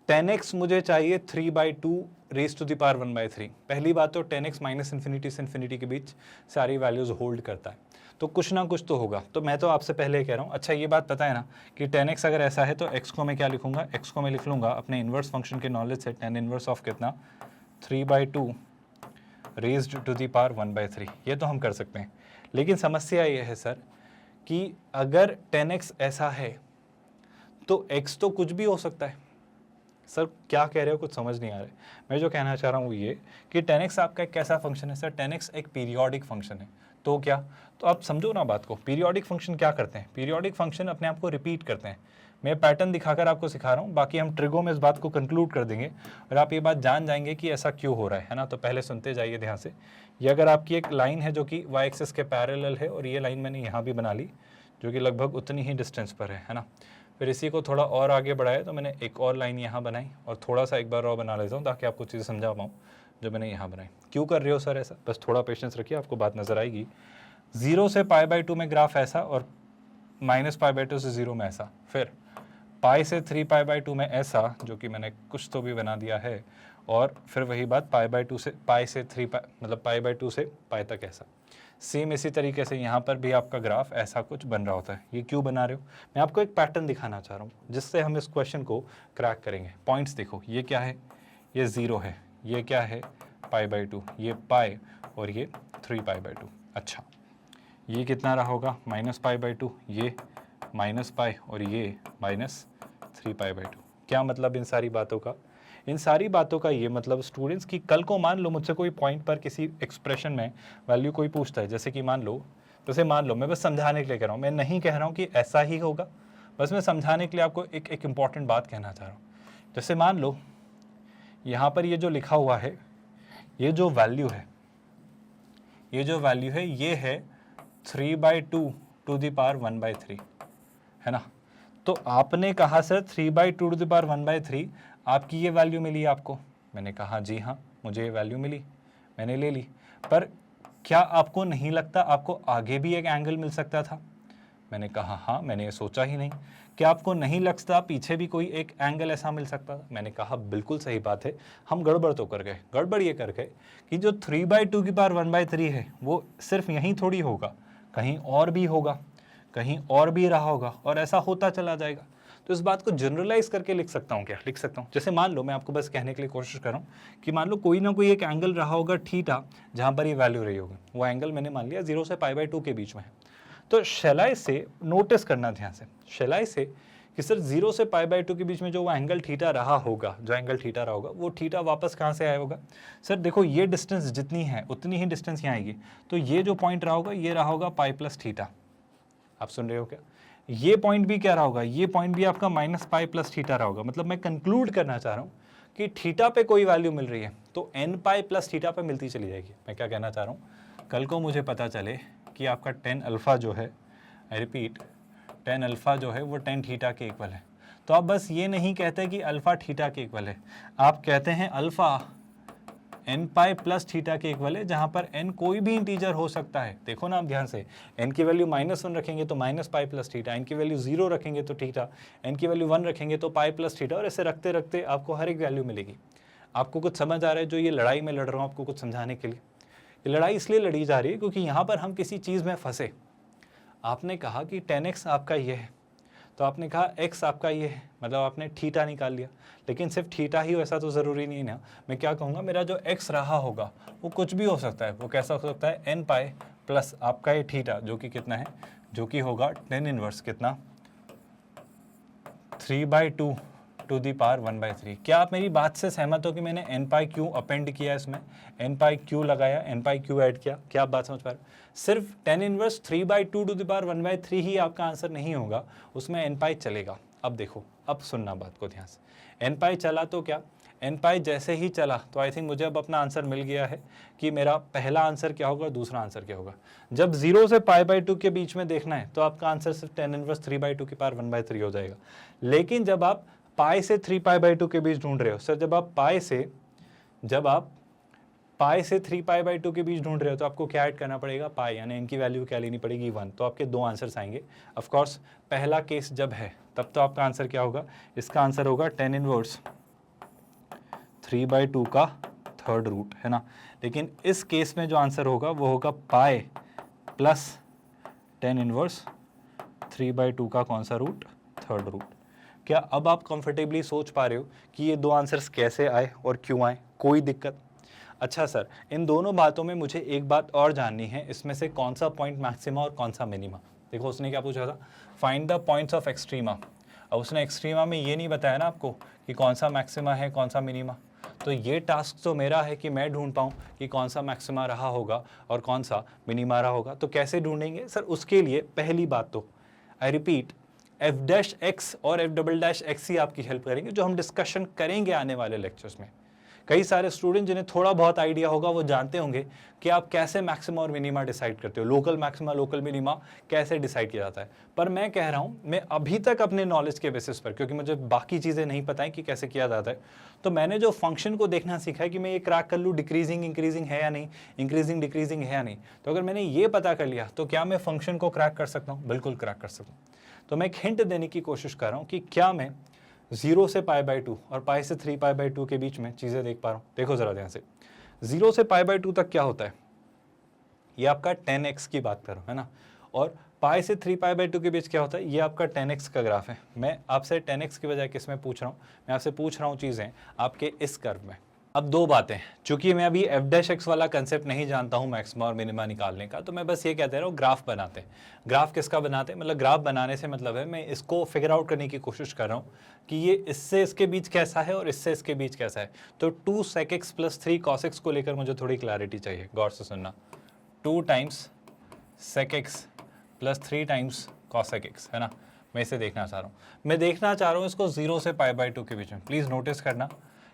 Speaker 1: tan x मुझे चाहिए 3/2 रेज टू द पावर 1/3। पहली बात तो tan x माइनस इन्फिनिटी से इन्फिनिटी के बीच सारी वैल्यूज होल्ड करता है, तो कुछ ना कुछ तो होगा। तो मैं तो आपसे पहले कह रहा हूँ, अच्छा ये बात पता है ना कि tan x अगर ऐसा है तो x को मैं क्या लिखूंगा, x को मैं लिख लूँगा अपने इन्वर्स फंक्शन के नॉलेज से tan इनवर्स ऑफ कितना, 3/2 रेज टू द पावर 1/3। ये तो हम कर सकते हैं, लेकिन समस्या ये है सर कि अगर tan x ऐसा है तो x तो कुछ भी हो सकता है। सर क्या कह रहे हो, कुछ समझ नहीं आ रहा है। मैं जो कहना चाह रहा हूँ वो ये कि tan x आपका एक कैसा फंक्शन है सर? tan x एक पीरियोडिक फंक्शन है। तो क्या, तो आप समझो ना बात को, पीरियोडिक फंक्शन क्या करते हैं? पीरियोडिक फंक्शन अपने आप को रिपीट करते हैं। मैं पैटर्न दिखाकर आपको सिखा रहा हूँ, बाकी हम ट्रिगो में इस बात को कंक्लूड कर देंगे और आप ये बात जान जाएंगे कि ऐसा क्यों हो रहा है ना। तो पहले सुनते जाइए ध्यान से। ये अगर आपकी एक लाइन है जो कि y एक्सिस के पैरेलल है, और ये लाइन मैंने यहाँ भी बना ली जो कि लगभग उतनी ही डिस्टेंस पर है ना। फिर इसी को थोड़ा और आगे बढ़ाया तो मैंने एक और लाइन यहाँ बनाई और थोड़ा सा एक बार और बना लेता हूँ ताकि आपको चीज़ें समझा पाऊँ जो मैंने यहाँ बनाई। क्यों कर रहे हो सर ऐसा? बस थोड़ा पेशेंस रखिए, आपको बात नज़र आएगी। 0 से π/2 में ग्राफ ऐसा, और -π/2 से 0 में ऐसा, फिर पाई से 3π/2 में ऐसा, जो कि मैंने कुछ तो भी बना दिया है, और फिर वही बात π/2 से पाई से 3π मतलब π/2 से पाई तक ऐसा। सेम इसी तरीके से यहाँ पर भी आपका ग्राफ ऐसा कुछ बन रहा होता है। ये क्यों बना रहे हो? मैं आपको एक पैटर्न दिखाना चाह रहा हूँ जिससे हम इस क्वेश्चन को क्रैक करेंगे। पॉइंट्स देखो, ये क्या है, ये 0 है, ये क्या है π/2, ये पाई और ये 3π/2। अच्छा, ये कितना रहा होगा -π/2, ये -π और ये -3π/2। क्या मतलब इन सारी बातों का? इन सारी बातों का ये मतलब स्टूडेंट्स की कल को मान लो मुझसे कोई पॉइंट पर किसी एक्सप्रेशन में वैल्यू कोई पूछता है, जैसे कि मान लो मैं बस समझाने के लिए कह रहा हूँ, मैं नहीं कह रहा हूँ कि ऐसा ही होगा, बस मैं समझाने के लिए आपको एक इम्पॉर्टेंट बात कहना चाह रहा हूँ। जैसे मान लो यहाँ पर ये जो लिखा हुआ है, ये जो वैल्यू है ये है 3/2 टू द पावर 1/3, है ना। तो आपने कहा सर 3/2 टू द पावर 1/3 आपकी ये वैल्यू मिली आपको। मैंने कहा जी हाँ, मुझे ये वैल्यू मिली, मैंने ले ली। पर क्या आपको नहीं लगता आपको आगे भी एक एंगल मिल सकता था? मैंने कहा हाँ, मैंने ये सोचा ही नहीं। क्या आपको नहीं लगता पीछे भी कोई एक एंगल ऐसा मिल सकता था? मैंने कहा बिल्कुल सही बात है। हम गड़बड़ तो कर गए। गड़बड़ ये कर गए कि जो 3/2 की पावर 1/3 है वो सिर्फ यहीं थोड़ी होगा, कहीं और भी होगा, कहीं और भी रहा होगा, और ऐसा होता चला जाएगा। तो इस बात को जनरलाइज करके लिख सकता हूँ क्या? लिख सकता हूँ। जैसे मान लो, मैं आपको बस कहने के लिए कोशिश कर रहा हूँ कि मान लो कोई ना कोई एक एंगल रहा होगा थीटा, जहाँ पर ये वैल्यू रही होगी। वो एंगल मैंने मान लिया 0 से π/2 के बीच में है। तो शैलाई से नोटिस करना ध्यान से, शैलाई से कि सर 0 से π/2 के बीच में जो वो एंगल थीटा रहा होगा, वो थीटा वापस कहाँ से आया होगा? सर देखो, ये डिस्टेंस जितनी है उतनी ही डिस्टेंस यहाँ आएगी। तो ये जो पॉइंट रहा होगा ये रहा होगा पाई प्लस थीटा। आप सुन रहे हो क्या? ये पॉइंट भी क्या रहा होगा? ये पॉइंट भी आपका -π प्लस थीटा रहा होगा। मतलब मैं कंक्लूड करना चाह रहा हूँ कि थीटा पे कोई वैल्यू मिल रही है तो nπ प्लस थीटा पे मिलती चली जाएगी। मैं क्या कहना चाह रहा हूँ, कल को मुझे पता चले कि आपका tan अल्फा जो है, आई रिपीट, tan अल्फा जो है वो tan थीटा के इक्वल है, तो आप बस ये नहीं कहते कि अल्फा थीटा के इक्वल है, आप कहते हैं अल्फा nπ प्लस थीटा के इक्वल है, जहां पर n कोई भी इंटीजर हो सकता है। देखो ना आप ध्यान से, n की वैल्यू -1 रखेंगे तो -π प्लस थीटा, n की वैल्यू 0 रखेंगे तो थीटा, n की वैल्यू 1 रखेंगे तो पाई प्लस थीटा, और ऐसे रखते रखते आपको हर एक वैल्यू मिलेगी। आपको कुछ समझ आ रहा है? जो ये लड़ाई में लड़ रहा हूँ आपको कुछ समझाने के लिए, ये लड़ाई इसलिए लड़ी जा रही है क्योंकि यहाँ पर हम किसी चीज़ में फंसे। आपने कहा कि tan x आपका ये है, तो आपने कहा x आपका ये है, मतलब आपने थीटा निकाल लिया। लेकिन सिर्फ थीटा ही हो ऐसा तो ज़रूरी नहीं ना। मैं क्या कहूँगा, मेरा जो x रहा होगा वो कुछ भी हो सकता है। वो कैसा हो सकता है? nπ प्लस आपका ये थीटा, जो कि कितना है, जो कि होगा tan इनवर्स कितना, 3/2 टू दी पावर 1/3। क्या आप मेरी बात से सहमत हो कि मैंने nπ क्यों अपेंड किया इसमें, nπ क्यों लगाया, nπ क्यों ऐड किया? क्या आप बात समझ पा रहे हो? सिर्फ tan inverse 3/2 to the power 1/3 ही आपका आंसर नहीं होगा, उसमें nπ चलेगा। अब देखो, अब सुनना बात को ध्यान से। एन पाई चला तो क्या, एन पाई जैसे ही चला तो आई थिंक मुझे अब अपना आंसर मिल गया है कि मेरा पहला आंसर क्या होगा, दूसरा आंसर क्या होगा। जब 0 से π/2 के बीच में देखना है तो आपका आंसर सिर्फ tan इनवर्स 3/2 की पावर 1/3 हो जाएगा। लेकिन जब आप पाई से 3π/2 के बीच ढूंढ रहे हो, सर जब आप पाई से 3π/2 के बीच ढूंढ रहे हो तो आपको क्या ऐड करना पड़ेगा, पाई, यानी इनकी वैल्यू क्या लेनी पड़ेगी, 1। तो आपके दो आंसर्स आएंगे। ऑफ कोर्स पहला केस जब है तब तो आपका आंसर क्या होगा, इसका आंसर होगा tan इनवर्स 3/2 का थर्ड रूट, है ना। लेकिन इस केस में जो आंसर होगा वो होगा पाई प्लस tan इनवर्स 3/2 का कौन सा रूट, थर्ड रूट। क्या अब आप कंफर्टेबली सोच पा रहे हो कि ये दो आंसर्स कैसे आए और क्यों आए, कोई दिक्कत? अच्छा सर, इन दोनों बातों में मुझे एक बात और जाननी है, इसमें से कौन सा पॉइंट मैक्सिमा और कौन सा मिनिमा। देखो उसने क्या पूछा था, find the points of extrema. अब उसने एक्सट्रीमा में ये नहीं बताया ना आपको कि कौन सा मैक्सिमा है कौन सा मिनिमा। तो ये टास्क तो मेरा है कि मैं ढूंढ पाऊँ कि कौन सा मैक्सिमा रहा होगा और कौन सा मिनिमा रहा होगा। तो कैसे ढूंढेंगे सर, उसके लिए पहली बात तो आई रिपीट f'(x) और f'(x) ही आपकी हेल्प करेंगे, जो हम डिस्कशन करेंगे आने वाले लेक्चर्स में। कई सारे स्टूडेंट जिन्हें थोड़ा बहुत आइडिया होगा वो जानते होंगे कि आप कैसे मैक्सिमा और मिनिमा डिसाइड करते हो, लोकल मैक्सिमा लोकल मिनिमा कैसे डिसाइड किया जाता है। पर मैं कह रहा हूँ, मैं अभी तक अपने नॉलेज के बेसिस पर, क्योंकि मुझे बाकी चीज़ें नहीं पता है कि कैसे किया जाता है, तो मैंने जो फंक्शन को देखना सीखा है कि मैं ये क्रैक कर लूँ डिक्रीजिंग इंक्रीजिंग है या नहीं, इंक्रीजिंग डिक्रीजिंग है या नहीं। तो अगर मैंने ये पता कर लिया तो क्या मैं फंक्शन को क्रैक कर सकता हूँ? बिल्कुल क्रैक कर सकता हूँ। तो मैं एक हिंट देने की कोशिश कर रहा हूँ कि क्या मैं 0 से π/2 और पाई से 3π/2 के बीच में चीज़ें देख पा रहा हूँ। देखो ज़रा ध्यान से, 0 से π/2 तक क्या होता है, ये आपका tan x की बात कर रहा हूँ, है ना। और पाई से 3π/2 के बीच क्या होता है, ये आपका tan x का ग्राफ है। मैं आपसे tan x की बजाय किस में पूछ रहा हूँ, मैं आपसे पूछ रहा हूँ चीज़ें आपके इस कर्व में। अब दो बातें, चूंकि मैं अभी f'(x) वाला कंसेप्ट नहीं जानता हूँ मैक्सिमा और मिनिमा निकालने का, तो मैं बस ये कहते रहा हूँ ग्राफ बनाते हैं। ग्राफ किसका बनाते हैं, मतलब ग्राफ बनाने से मतलब है मैं इसको फिगर आउट करने की कोशिश कर रहा हूँ कि ये इससे इसके बीच कैसा है और इससे इसके बीच कैसा है। तो 2 sec x + 3 cos x को लेकर मुझे थोड़ी क्लैरिटी चाहिए, गौर से सुनना। 2 times sec x + 3 times cos x, है ना। मैं इसे देखना चाह रहा हूँ, मैं देखना चाह रहा हूँ इसको 0 से π/2 के बीच में। प्लीज़ नोटिस करना,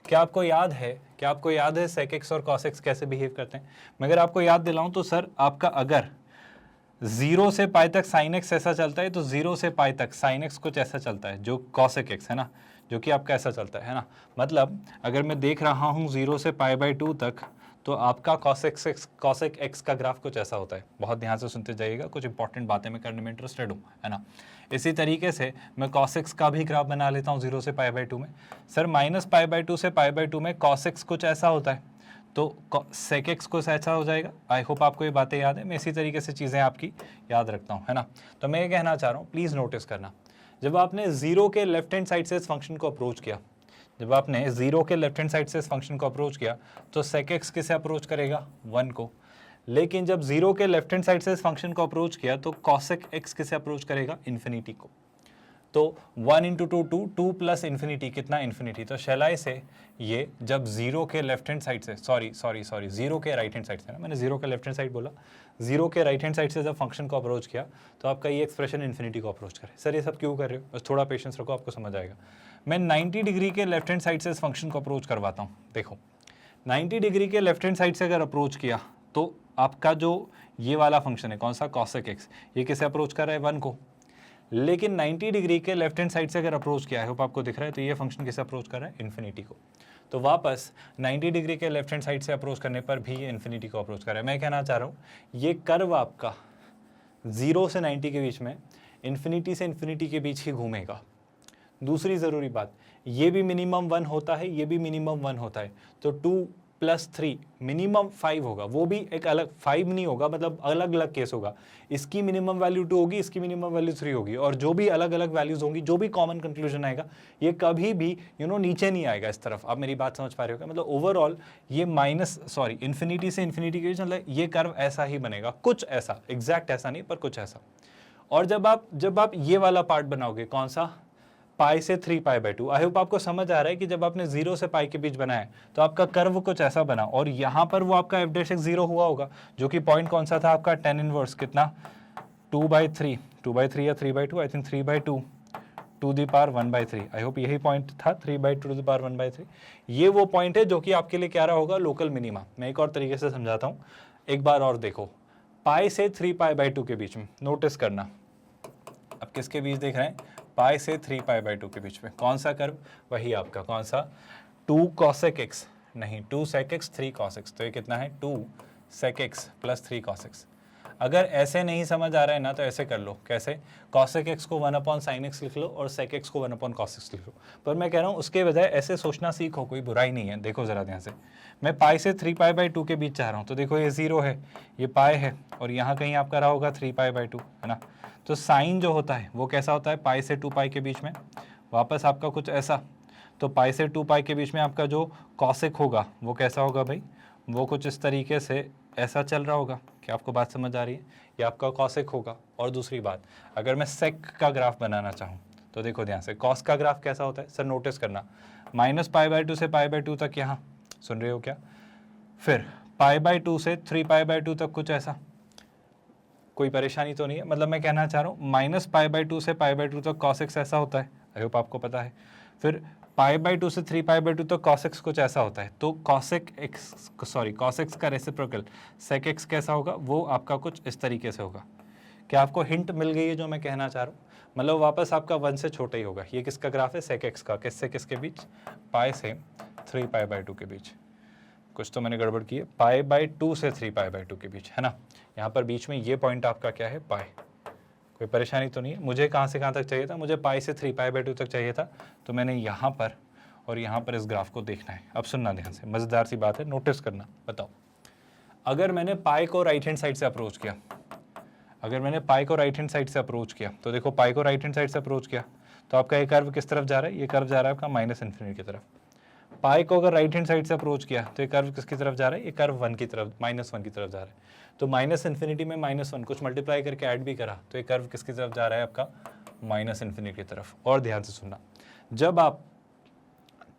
Speaker 1: क्या आपको याद है sec x और cos x कैसे बिहेव करते हैं? मैं अगर आपको याद दिलाऊं तो सर आपका अगर 0 से पाई तक sin x ऐसा चलता है तो 0 से पाई तक sin x कुछ ऐसा चलता है जो cos x है ना, जो कि आपका ऐसा चलता है ना। मतलब अगर मैं देख रहा हूँ 0 से π/2 तक तो आपका cos x का ग्राफ कुछ ऐसा होता है। बहुत ध्यान से सुनते जाइएगा, कुछ इंपॉर्टेंट बातें मैं करने में इंटरेस्टेड हूँ, है ना। इसी तरीके से मैं cos x का भी ग्राफ बना लेता हूँ 0 से π/2 में। सर -π/2 से π/2 में cos x कुछ ऐसा होता है, तो sec x कुछ ऐसा हो जाएगा। आई होप आपको ये बातें याद है, मैं इसी तरीके से चीज़ें आपकी याद रखता हूँ, है ना। तो मैं ये कहना चाह रहा हूँ, प्लीज़ नोटिस करना, जब आपने 0 के लेफ्ट हैंड साइड से इस फंक्शन को अप्रोच किया, जब आपने 0 के लेफ्ट हैंड साइड से इस फंक्शन को अप्रोच किया तो sec x किसे अप्रोच करेगा, 1 को। लेकिन जब 0 के लेफ्ट हैंड साइड से इस फंक्शन को अप्रोच किया तो cosec x किसे अप्रोच करेगा, इन्फिनिटी को। तो 1 × 2 2 प्लस इन्फिनिटी कितना, इन्फिनिटी। तो शैलाई से ये जब 0 के लेफ्ट हैंड साइड से, सॉरी 0 के राइट हैंड साइड से ना, मैंने 0 के लेफ्ट हैंड साइड बोला, 0 के राइट हैंड साइड से जब फंक्शन को अप्रोच किया तो आपका ये एक्सप्रेशन इन्फिनिटी को अप्रोच करे। सर ये सब क्यों कर रहे हो, बस थोड़ा पेशेंस रखो, आपको समझ आएगा। मैं 90 डिग्री के लेफ्ट हैंड साइड से इस फंक्शन को अप्रोच करवाता हूँ। देखो 90 डिग्री के लेफ्ट हैंड साइड से अगर अप्रोच किया तो आपका जो ये वाला फंक्शन है कौन सा, cosec x, ये किसे अप्रोच कर रहा है, 1 को। लेकिन 90 डिग्री के लेफ्ट हैंड साइड से अगर अप्रोच किया है, होप आपको दिख रहा है, तो ये फंक्शन किसे अप्रोच कर रहा है, इन्फिनिटी को। तो वापस 90 डिग्री के लेफ्ट हैंड साइड से अप्रोच करने पर भी ये इन्फिनिटी को अप्रोच कर रहा है। मैं कहना चाह रहा हूँ ये कर्व आपका 0 से 90 के बीच में इन्फिनिटी से इन्फिनिटी के बीच ही घूमेगा। दूसरी ज़रूरी बात, ये भी मिनिमम 1 होता है, ये भी मिनिमम 1 होता है, तो 2 + 3 मिनिमम 5 होगा। वो भी एक अलग 5 नहीं होगा, मतलब अलग अलग केस होगा। इसकी मिनिमम वैल्यू 2 होगी, इसकी मिनिमम वैल्यू 3 होगी, और जो भी अलग अलग वैल्यूज होंगी, जो भी कॉमन कंक्लूजन आएगा, ये कभी भी नीचे नहीं आएगा इस तरफ। आप मेरी बात समझ पा रहे हो? मतलब ओवरऑल ये इन्फिनिटी से इन्फिनिटी के बीच मतलब ये कर्व ऐसा ही बनेगा, कुछ ऐसा, एग्जैक्ट ऐसा नहीं पर कुछ ऐसा। और जब आप ये वाला पार्ट बनाओगे, कौन सा, पाई से 3π/2, आई होप आपको समझ आ रहा है कि जब आपने 0 से पाई के बीच बनाया तो आपका कर्व कुछ ऐसा बना, और यहाँ पर वो आपका f'(x) 0 हुआ होगा, जो कि पॉइंट कौन सा था आपका, tan इनवर्स कितना, 2/3 या 3/2, I think 3/2, to the power 1/3। I hope यही पॉइंट था 3/2⁻1/3। ये वो पॉइंट है जो कि आपके लिए क्या रहा होगा, लोकल मिनिमा। मैं एक और तरीके से समझाता हूँ, एक बार और देखो, पाई से 3π/2 के बीच में, नोटिस करना अब किसके बीच देख रहे हैं, पाई से 3π/2 के बीच में कौन सा कर्व, वही आपका कौन सा 2 cosec x, नहीं 2 sec x 3 cos x, तो ये कितना है 2 sec x plus 3 cos x। अगर ऐसे नहीं समझ आ रहा है ना तो ऐसे कर लो, कैसे, cosec x को 1/sin x लिख लो और sec x को 1/cos x लिख लो। पर मैं कह रहा हूँ उसके बजाय ऐसे सोचना सीखो, कोई बुराई नहीं है। देखो ज़रा ध्यान से, मैं पाई से 3π/2 के बीच चाह रहा हूँ, तो देखो ये 0 है, ये पाई है, और यहाँ कहीं आपका रहा होगा 3π/2, है ना। तो साइन जो होता है वो कैसा होता है, पाई से 2π के बीच में वापस आपका कुछ ऐसा, तो पाई से 2π के बीच में आपका जो कॉसेक होगा वो कैसा होगा भाई, वो कुछ इस तरीके से ऐसा चल रहा होगा। क्या आपको बात समझ आ रही है, ये आपका कॉसेक होगा। और दूसरी बात, अगर मैं सेक का ग्राफ बनाना चाहूँ तो देखो ध्यान से, कॉस का ग्राफ कैसा होता है सर, नोटिस करना, -π/2 से π/2 तक, यहाँ सुन रहे हो क्या, फिर π/2 से 3π/2 तक कुछ ऐसा, कोई परेशानी तो नहीं है, मतलब मैं कहना चाह रहा हूँ -π/2 से π/2 तक cos x ऐसा होता है, आई होप आपको पता है। फिर π/2 से 3π/2 तक cos x कुछ ऐसा होता है, तो cos x का रेसिप्रोकल sec x कैसा होगा, वो आपका कुछ इस तरीके से होगा। क्या आपको हिंट मिल गई है जो मैं कहना चाह रहा हूँ, मतलब वापस आपका 1 से छोटा ही होगा। ये किसका ग्राफ है, sec x का, किससे किसके बीच, पाई से 3π/2 के बीच, कुछ तो मैंने गड़बड़ की है, π/2 से 3π/2 के बीच, है ना। यहाँ पर बीच में ये पॉइंट आपका क्या है, पाई, कोई परेशानी तो नहीं है। मुझे कहाँ से कहाँ तक चाहिए था, मुझे पाई से 3π/2 तक चाहिए था, तो मैंने यहाँ पर और यहाँ पर इस ग्राफ को देखना है। अब सुनना ध्यान से, मज़ेदार सी बात है, नोटिस करना। बताओ, अगर मैंने पाई को राइट हैंड साइड से अप्रोच किया, अगर मैंने पाई को राइट हैंड साइड से अप्रोच किया, तो देखो पाई को राइट हैंड साइड से अप्रोच किया तो आपका ये कर्व किस तरफ जा रहा है, ये कर्व जा रहा है आपका -∞ की तरफ। पाई को अगर राइट हैंड साइड से अप्रोच किया तो ये कर्व किसकी तरफ जा रहा है, ये कर्व 1 की तरफ, -1 की तरफ जा रहा है। तो -∞ में -1 कुछ मल्टीप्लाई करके ऐड भी करा तो ये कर्व किसकी तरफ जा रहा है आपका, -∞ की तरफ। और ध्यान से सुनना, जब आप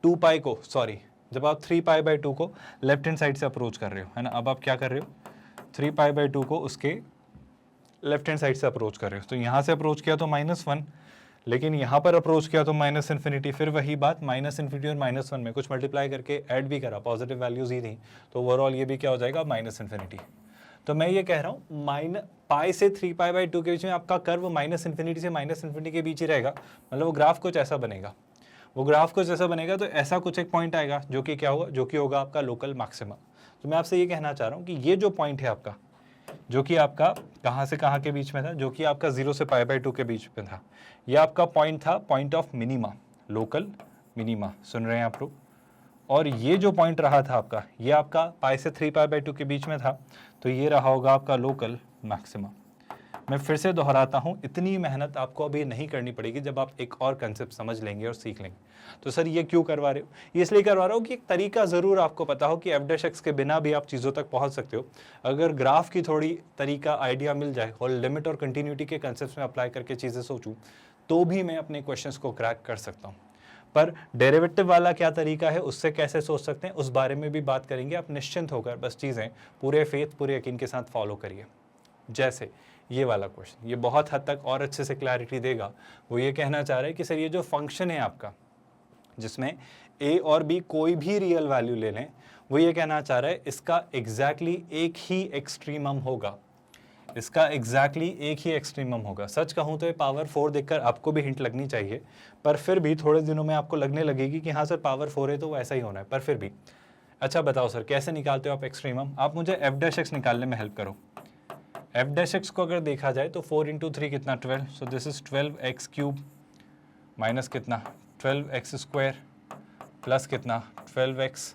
Speaker 1: 2π को, सॉरी, जब आप 3π/2 को लेफ्ट हैंड साइड से अप्रोच कर रहे हो, है ना, अब आप क्या कर रहे हो, 3π/2 को उसके लेफ्ट हैंड साइड से अप्रोच कर रहे हो, तो यहाँ से अप्रोच किया तो -1, लेकिन यहाँ पर अप्रोच किया तो -∞, फिर वही बात, -∞ और -1 में कुछ मल्टीप्लाई करके ऐड भी करा, पॉजिटिव वैल्यूज ही थी, तो ओवरऑल ये भी क्या हो जाएगा, -∞। तो मैं ये कह रहा हूँ पाई से 3π/2 के बीच में आपका कर्व -∞ से -∞ के बीच ही रहेगा, मतलब वो ग्राफ कुछ ऐसा बनेगा, वो ग्राफ कुछ ऐसा बनेगा। तो ऐसा कुछ एक पॉइंट आएगा जो कि क्या होगा, जो कि होगा आपका लोकल मैक्सिमा। तो मैं आपसे ये कहना चाह रहा हूँ कि ये जो पॉइंट है आपका, जो कि आपका कहाँ से कहाँ के बीच में था, जो कि आपका 0 से π/2 के बीच में था, ये आपका पॉइंट था, point of minima, local minima, सुन रहे हैं आप लोग। और ये जो पॉइंट रहा था आपका, ये आपका पाई से 3π/2 के बीच में था, तो ये रहा होगा आपका लोकल मैक्सिमा। मैं फिर से दोहराता हूँ, इतनी मेहनत आपको अभी नहीं करनी पड़ेगी जब आप एक और कंसेप्ट समझ लेंगे और सीख लेंगे। तो सर ये क्यों करवा रहे हो, ये इसलिए करवा रहा हूँ कि एक तरीका ज़रूर आपको पता हो कि f'(x) के बिना भी आप चीज़ों तक पहुँच सकते हो। अगर ग्राफ की थोड़ी तरीका आइडिया मिल जाए और लिमिट और कंटिन्यूटी के कंसेप्ट में अप्लाई करके चीज़ें सोचूं, तो भी मैं अपने क्वेश्चंस को क्रैक कर सकता हूँ। पर डेरिवेटिव वाला क्या तरीका है, उससे कैसे सोच सकते हैं, उस बारे में भी बात करेंगे। आप निश्चिंत होकर बस चीज़ें पूरे फेथ, पूरे यकीन के साथ फॉलो करिए। जैसे ये वाला क्वेश्चन, ये बहुत हद तक और अच्छे से क्लैरिटी देगा। वो ये कहना चाह रहा है कि सर ये जो फंक्शन है आपका, जिसमें a और b कोई भी रियल वैल्यू ले लें, वो ये कहना चाह रहा है इसका एग्जैक्टली एक ही एक्सट्रीमम होगा, इसका एग्जैक्टली एक ही एक्सट्रीमम होगा। सच कहूँ तो ये पावर 4 देखकर आपको भी हिंट लगनी चाहिए, पर फिर भी थोड़े दिनों में आपको लगने लगेगी कि हाँ सर पावर 4 है तो वो ऐसा ही होना है, पर फिर भी। अच्छा बताओ सर कैसे निकालते हो आप एक्सट्रीमम, आप मुझे f'(x) निकालने में हेल्प करो। f'(x) को अगर देखा जाए तो 4 × 3 कितना 12, so this is 12x³ minus कितना 12x² प्लस कितना 12x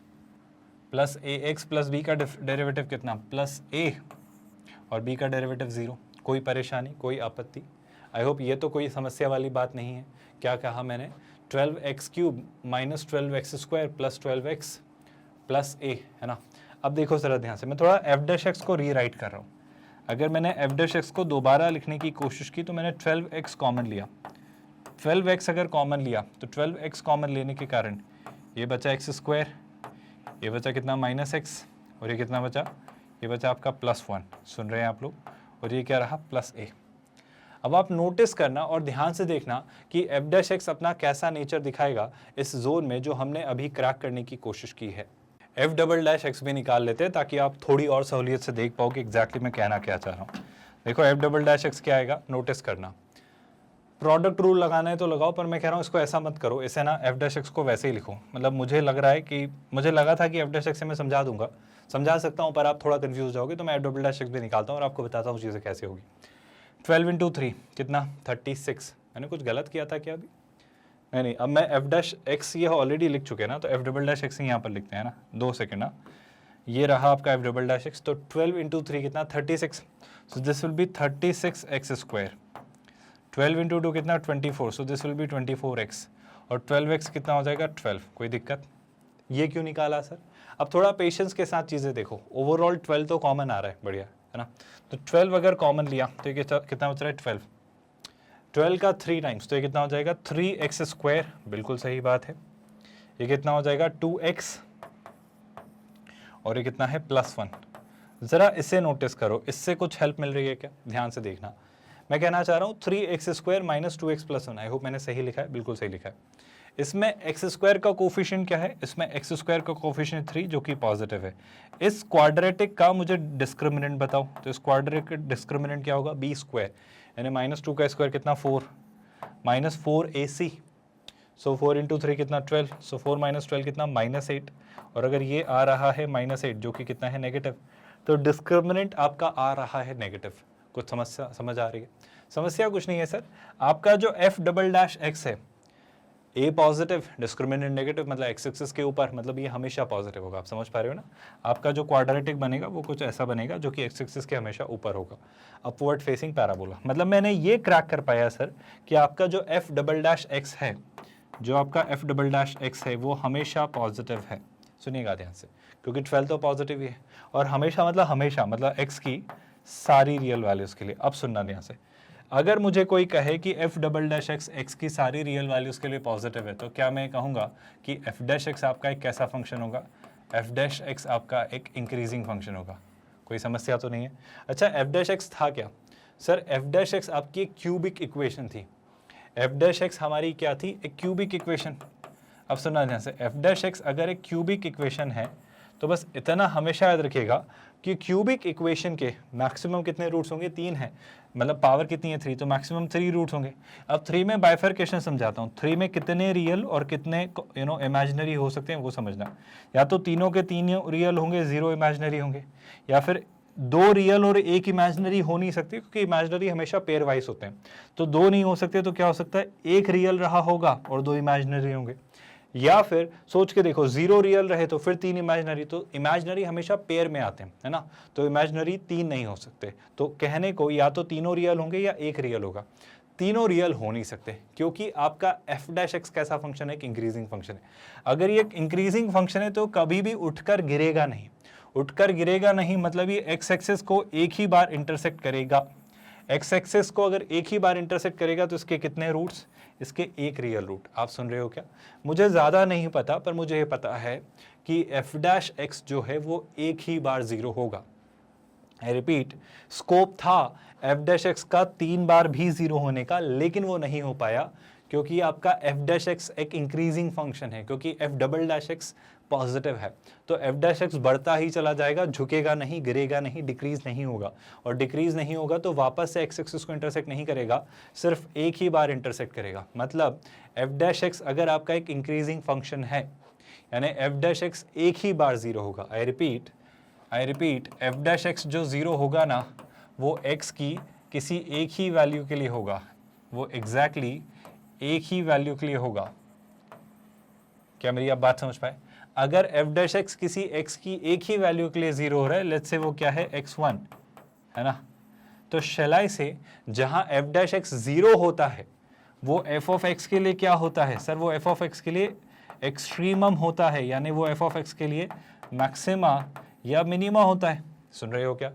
Speaker 1: plus ax plus b का डेरिवेटिव कितना प्लस a और b का डेरिवेटिव 0। कोई परेशानी, कोई आपत्ति? आई होप ये तो कोई समस्या वाली बात नहीं है। क्या कहा मैंने, 12x³ minus 12x² plus 12x plus a, है ना। अब देखो जरा ध्यान से, मैं थोड़ा f'(x) को रीराइट कर रहा हूँ। अगर मैंने f'(x) को दोबारा लिखने की कोशिश की तो मैंने 12x कॉमन लिया, 12x अगर कॉमन लिया तो 12x कॉमन लेने के कारण ये बचा x², ये बचा कितना -x, और ये कितना बचा, ये बचा आपका +1। सुन रहे हैं आप लोग, और ये क्या रहा +a। अब आप नोटिस करना और ध्यान से देखना कि एफ डैश एक्स अपना कैसा नेचर दिखाएगा इस जोन में जो हमने अभी क्रैक करने की कोशिश की है। एफ डबल डैश एक्स भी निकाल लेते हैं ताकि आप थोड़ी और सहूलियत से देख पाओ कि एग्जैक्टली मैं कहना क्या चाह रहा हूँ। देखो एफ डबल डैश एक्स क्या आएगा, नोटिस करना। प्रोडक्ट रूल लगाना है तो लगाओ, पर मैं कह रहा हूँ इसको ऐसा मत करो, इसे ना एफ डैश एक्स को वैसे ही लिखो। मतलब मुझे लग रहा है कि मुझे लगा था कि एफ डैश एक्स से मैं समझा दूंगा, समझा सकता हूँ, पर आप थोड़ा कंफ्यूज जाओगे, तो मैं एफ डबल डैश एक्स भी निकालता हूँ और आपको बताता हूँ चीज़ें कैसे होगी। 12 इंटू 3 कितना 36। मैंने कुछ गलत किया था क्या अभी? नहीं, अब मैं एफ डैश एक्स ये ऑलरेडी लिख चुके हैं ना, तो एफ डबल डैश एक्स यहाँ पर लिखते हैं ना, 2 सेकेंड ना, ये रहा आपका एफ डबल डैश एक्स। तो 12 इंटू 3 कितना 36, so this will be 36 x square. 12 into 2 कितना 24, so this will be 24x, और 12x कितना हो जाएगा 12। कोई दिक्कत? ये क्यों निकाला सर? अब थोड़ा पेशेंस के साथ चीज़ें देखो। ओवरऑल 12 तो कॉमन आ रहा है, बढ़िया है ना। तो 12 अगर कॉमन लिया तो ये कितना बच रहा है 12। 12 का 3 टाइम्स, तो ये कितना हो जाएगा 3x स्क्वायर, बिल्कुल सही बात है। ये कितना हो जाएगा 2x, और ये कितना है +1। ज़रा इसे नोटिस करो, इससे कुछ हेल्प मिल रही है क्या? ध्यान से देखना। मैं कहना चाह रहा हूँ 3x square minus 2x + 1। I hope मैंने सही लिखा है, बिल्कुल सही लिखा है। इसमें x स्क्वायर का कोफिशिएंट क्या है? इसमें x स्क्वायर का कोफिशिएंट 3 जो कि पॉजिटिव है। इस क्वाड्रेटिक का मुझे डिस्क्रिमिनेंट बताओ। तो इस क्वाड्रेटिक का डिस्क्रिमिनेंट क्या होगा? b स्क्वायर, यानी -2 का स्क्वायर कितना 4, -4ac। सो 4 इंटू 3 कितना 12, सो 4 - 12 कितना -8। और अगर ये आ रहा है -8 जो कि कितना है नेगेटिव, तो डिस्क्रिमिनेंट आपका आ रहा है नेगेटिव। कुछ समस्या समझ आ रही है? समस्या कुछ नहीं है सर, आपका जो एफ डबल डैश एक्स है, ए पॉजिटिव डिस्क्रिमिनेंट नेगेटिव, मतलब एक्स एक्सिस के ऊपर, मतलब ये हमेशा पॉजिटिव होगा। आप समझ पा रहे हो ना? आपका जो क्वाड्रेटिक बनेगा वो कुछ ऐसा बनेगा जो कि एक्स एक्सिस के हमेशा ऊपर होगा, अपवर्ड फेसिंग पैराबोला। मतलब मैंने ये क्रैक कर पाया सर कि आपका जो एफ डबल डैश एक्स है, जो आपका एफ डबल डैश एक्स है वो हमेशा पॉजिटिव है। सुनिएगा ध्यान से, क्योंकि 12 तो पॉजिटिव ही है, और हमेशा मतलब एक्स की सारी रियल वैल्यूज़ के लिए। अब सुनना ध्यान से, अगर मुझे कोई कहे कि F double dash x x की सारी रियल वैल्यूज़ के लिए पॉजिटिव है, तो क्या मैं कहूँगा कि एफ डैश एक्स आपका एक कैसा फंक्शन होगा? एफ डैश एक्स आपका एक इंक्रीजिंग फंक्शन होगा। कोई समस्या तो नहीं है? अच्छा, एफ डैश एक्स था क्या सर? एफ डैश एक्स आपकी एक क्यूबिक इक्वेशन थी। एफ डैश एक्स हमारी क्या थी? एक क्यूबिक इक्वेशन। अब सुनना ध्यान से, एफ डैश एक्स अगर एक क्यूबिक इक्वेशन है तो बस इतना हमेशा याद रखिएगा कि क्यूबिक इक्वेशन के मैक्सिमम कितने रूट्स होंगे? 3 है, मतलब पावर कितनी है 3, तो मैक्सिमम 3 रूट्स होंगे। अब 3 में बाइफर्केशन समझाता हूँ। 3 में कितने रियल और कितने इमेजिनरी हो सकते हैं वो समझना। या तो तीनों के 3 रियल होंगे, 0 इमेजिनरी होंगे, या फिर 2 रियल और 1 इमेजिनरी हो नहीं सकती, क्योंकि इमेजिनरी हमेशा पेयर वाइज होते हैं। तो 2 नहीं हो सकते, तो क्या हो सकता है? 1 रियल रहा होगा और 2 इमेजिनरी होंगे। या फिर सोच के देखो, 0 रियल रहे तो फिर 3 इमेजिनरी, तो इमेजिनरी हमेशा पेयर में आते हैं, है ना? तो इमेजिनरी 3 नहीं हो सकते। तो कहने को या तो तीनों रियल होंगे या 1 रियल होगा। तीनों रियल हो नहीं सकते, क्योंकि आपका एफ डैश एक्स कैसा फंक्शन है? एक इंक्रीजिंग फंक्शन है। अगर ये एक इंक्रीजिंग फंक्शन है तो कभी भी उठकर गिरेगा नहीं। उठकर गिरेगा नहीं मतलब ये एक्स एक्सिस को एक ही बार इंटरसेक्ट करेगा। एक्स एक्सिस को अगर एक ही बार इंटरसेक्ट करेगा तो इसके कितने रूट्स? इसके 1 रियल रूट। आप सुन रहे हो क्या? मुझे ज़्यादा नहीं पता, पर मुझे ये पता है कि एफ डैश एक्स जो है वो एक ही बार 0 होगा। आई रिपीट, स्कोप था एफ डैश एक्स का 3 बार भी 0 होने का, लेकिन वो नहीं हो पाया, क्योंकि आपका एफ डैश एक्स एक इंक्रीजिंग फंक्शन है, क्योंकि F double dash x positive है। तो एफ डैश एक्स बढ़ता ही चला जाएगा, झुकेगा नहीं, गिरेगा नहीं, डिक्रीज नहीं होगा। और डिक्रीज नहीं होगा तो वापस से एक्स एक्सिस को इंटरसेक्ट नहीं करेगा, सिर्फ एक ही बार इंटरसेक्ट करेगा। मतलब एफ डैश एक्स अगर आपका एक इंक्रीजिंग फंक्शन है, यानी एफ डैश एक्स एक ही बार 0 होगा। I repeat, F dash x जो 0 होगा ना, वो एक्स की किसी एक ही वैल्यू के लिए होगा। वो एग्जैक्टली एक ही वैल्यू के लिए होगा। क्या मेरी आप बात समझ पाए? अगर एफ डैश एक्स किसी एक्स की एक ही वैल्यू के लिए 0 हो रहा है, लेट्स से वो क्या है? x1, है ना? तो शैलाई से जहां एफ डैश एक्स 0 होता है वो एफ ऑफ एक्स के लिए क्या होता है सर? वो एफ ऑफ एक्स के लिए एक्सट्रीमम होता है, यानी वो एफ ऑफ एक्स के लिए मैक्सिमा या मिनिमा होता है। सुन रहे हो क्या?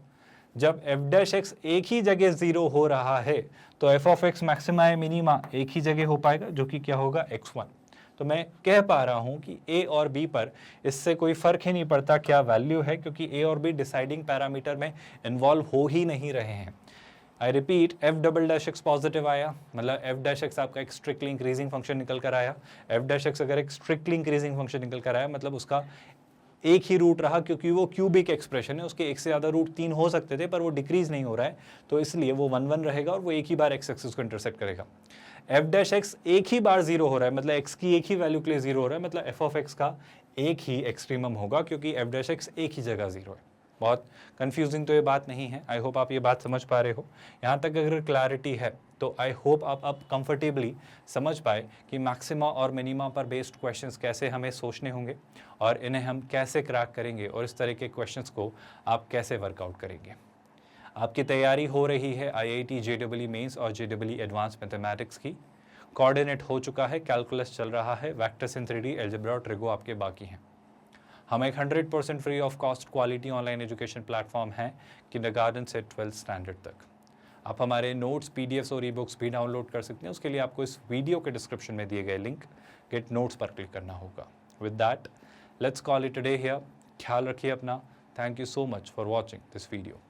Speaker 1: जब एफ डैश एक्स एक ही जगह 0 हो रहा है तो एफ ऑफ एक्स मैक्सिमा या मिनिमा एक ही जगह हो पाएगा, जो कि क्या होगा? x1। तो मैं कह पा रहा हूं कि a और b पर इससे कोई फर्क ही नहीं पड़ता क्या वैल्यू है, क्योंकि a और b डिसाइडिंग पैरामीटर में इन्वॉल्व हो ही नहीं रहे हैं। I repeat, F double dash x positive आया, मतलब एफ डैश एक्स आपका एक स्ट्रिक्टली इंक्रीजिंग फंक्शन निकल कर आया। एफ डैश एक्स अगर एक स्ट्रिक्टली इंक्रीजिंग फंक्शन निकल कर आया मतलब उसका एक ही रूट रहा, क्योंकि वो क्यूबिक एक्सप्रेशन है, उसके एक से ज़्यादा रूट 3 हो सकते थे पर वो डिक्रीज नहीं हो रहा है, तो इसलिए वो 1 1 रहेगा और वो एक ही बार एक्स एक्सिस को इंटरसेक्ट करेगा। एफ डैश एक्स एक ही बार जीरो हो रहा है, मतलब एक्स की एक ही वैल्यू के लिए जीरो हो रहा है, मतलब एफ ऑफ एक्स का एक ही एक्सट्रीमम होगा, क्योंकि एफ डैश एक्स एक ही जगह जीरो है। बहुत कंफ्यूजिंग तो ये बात नहीं है, आई होप आप ये बात समझ पा रहे हो। यहाँ तक अगर क्लैरिटी है तो आई होप आप अब कंफर्टेबली समझ पाए कि मैक्सिमा और मिनिमा पर बेस्ड क्वेश्चंस कैसे हमें सोचने होंगे और इन्हें हम कैसे क्रैक करेंगे और इस तरह के क्वेश्चंस को आप कैसे वर्कआउट करेंगे। आपकी तैयारी हो रही है IIT JEE मेंस और JEE एडवांस मैथमेटिक्स की। कोऑर्डिनेट हो चुका है, कैलकुलस चल रहा है, वेक्टर्स इन 3D, अलजेब्रा और ट्रिगो आपके बाकी हैं। हम एक 100% free of cost quality online education platform है किंडरगार्टन से 12th स्टैंडर्ड तक। आप हमारे नोट्स, PDFs और ई-बुक्स भी डाउनलोड कर सकते हैं। उसके लिए आपको इस वीडियो के डिस्क्रिप्शन में दिए गए लिंक गेट नोट्स पर क्लिक करना होगा। With that let's call it a day here. ख्याल रखिए अपना। Thank you so much for watching this video.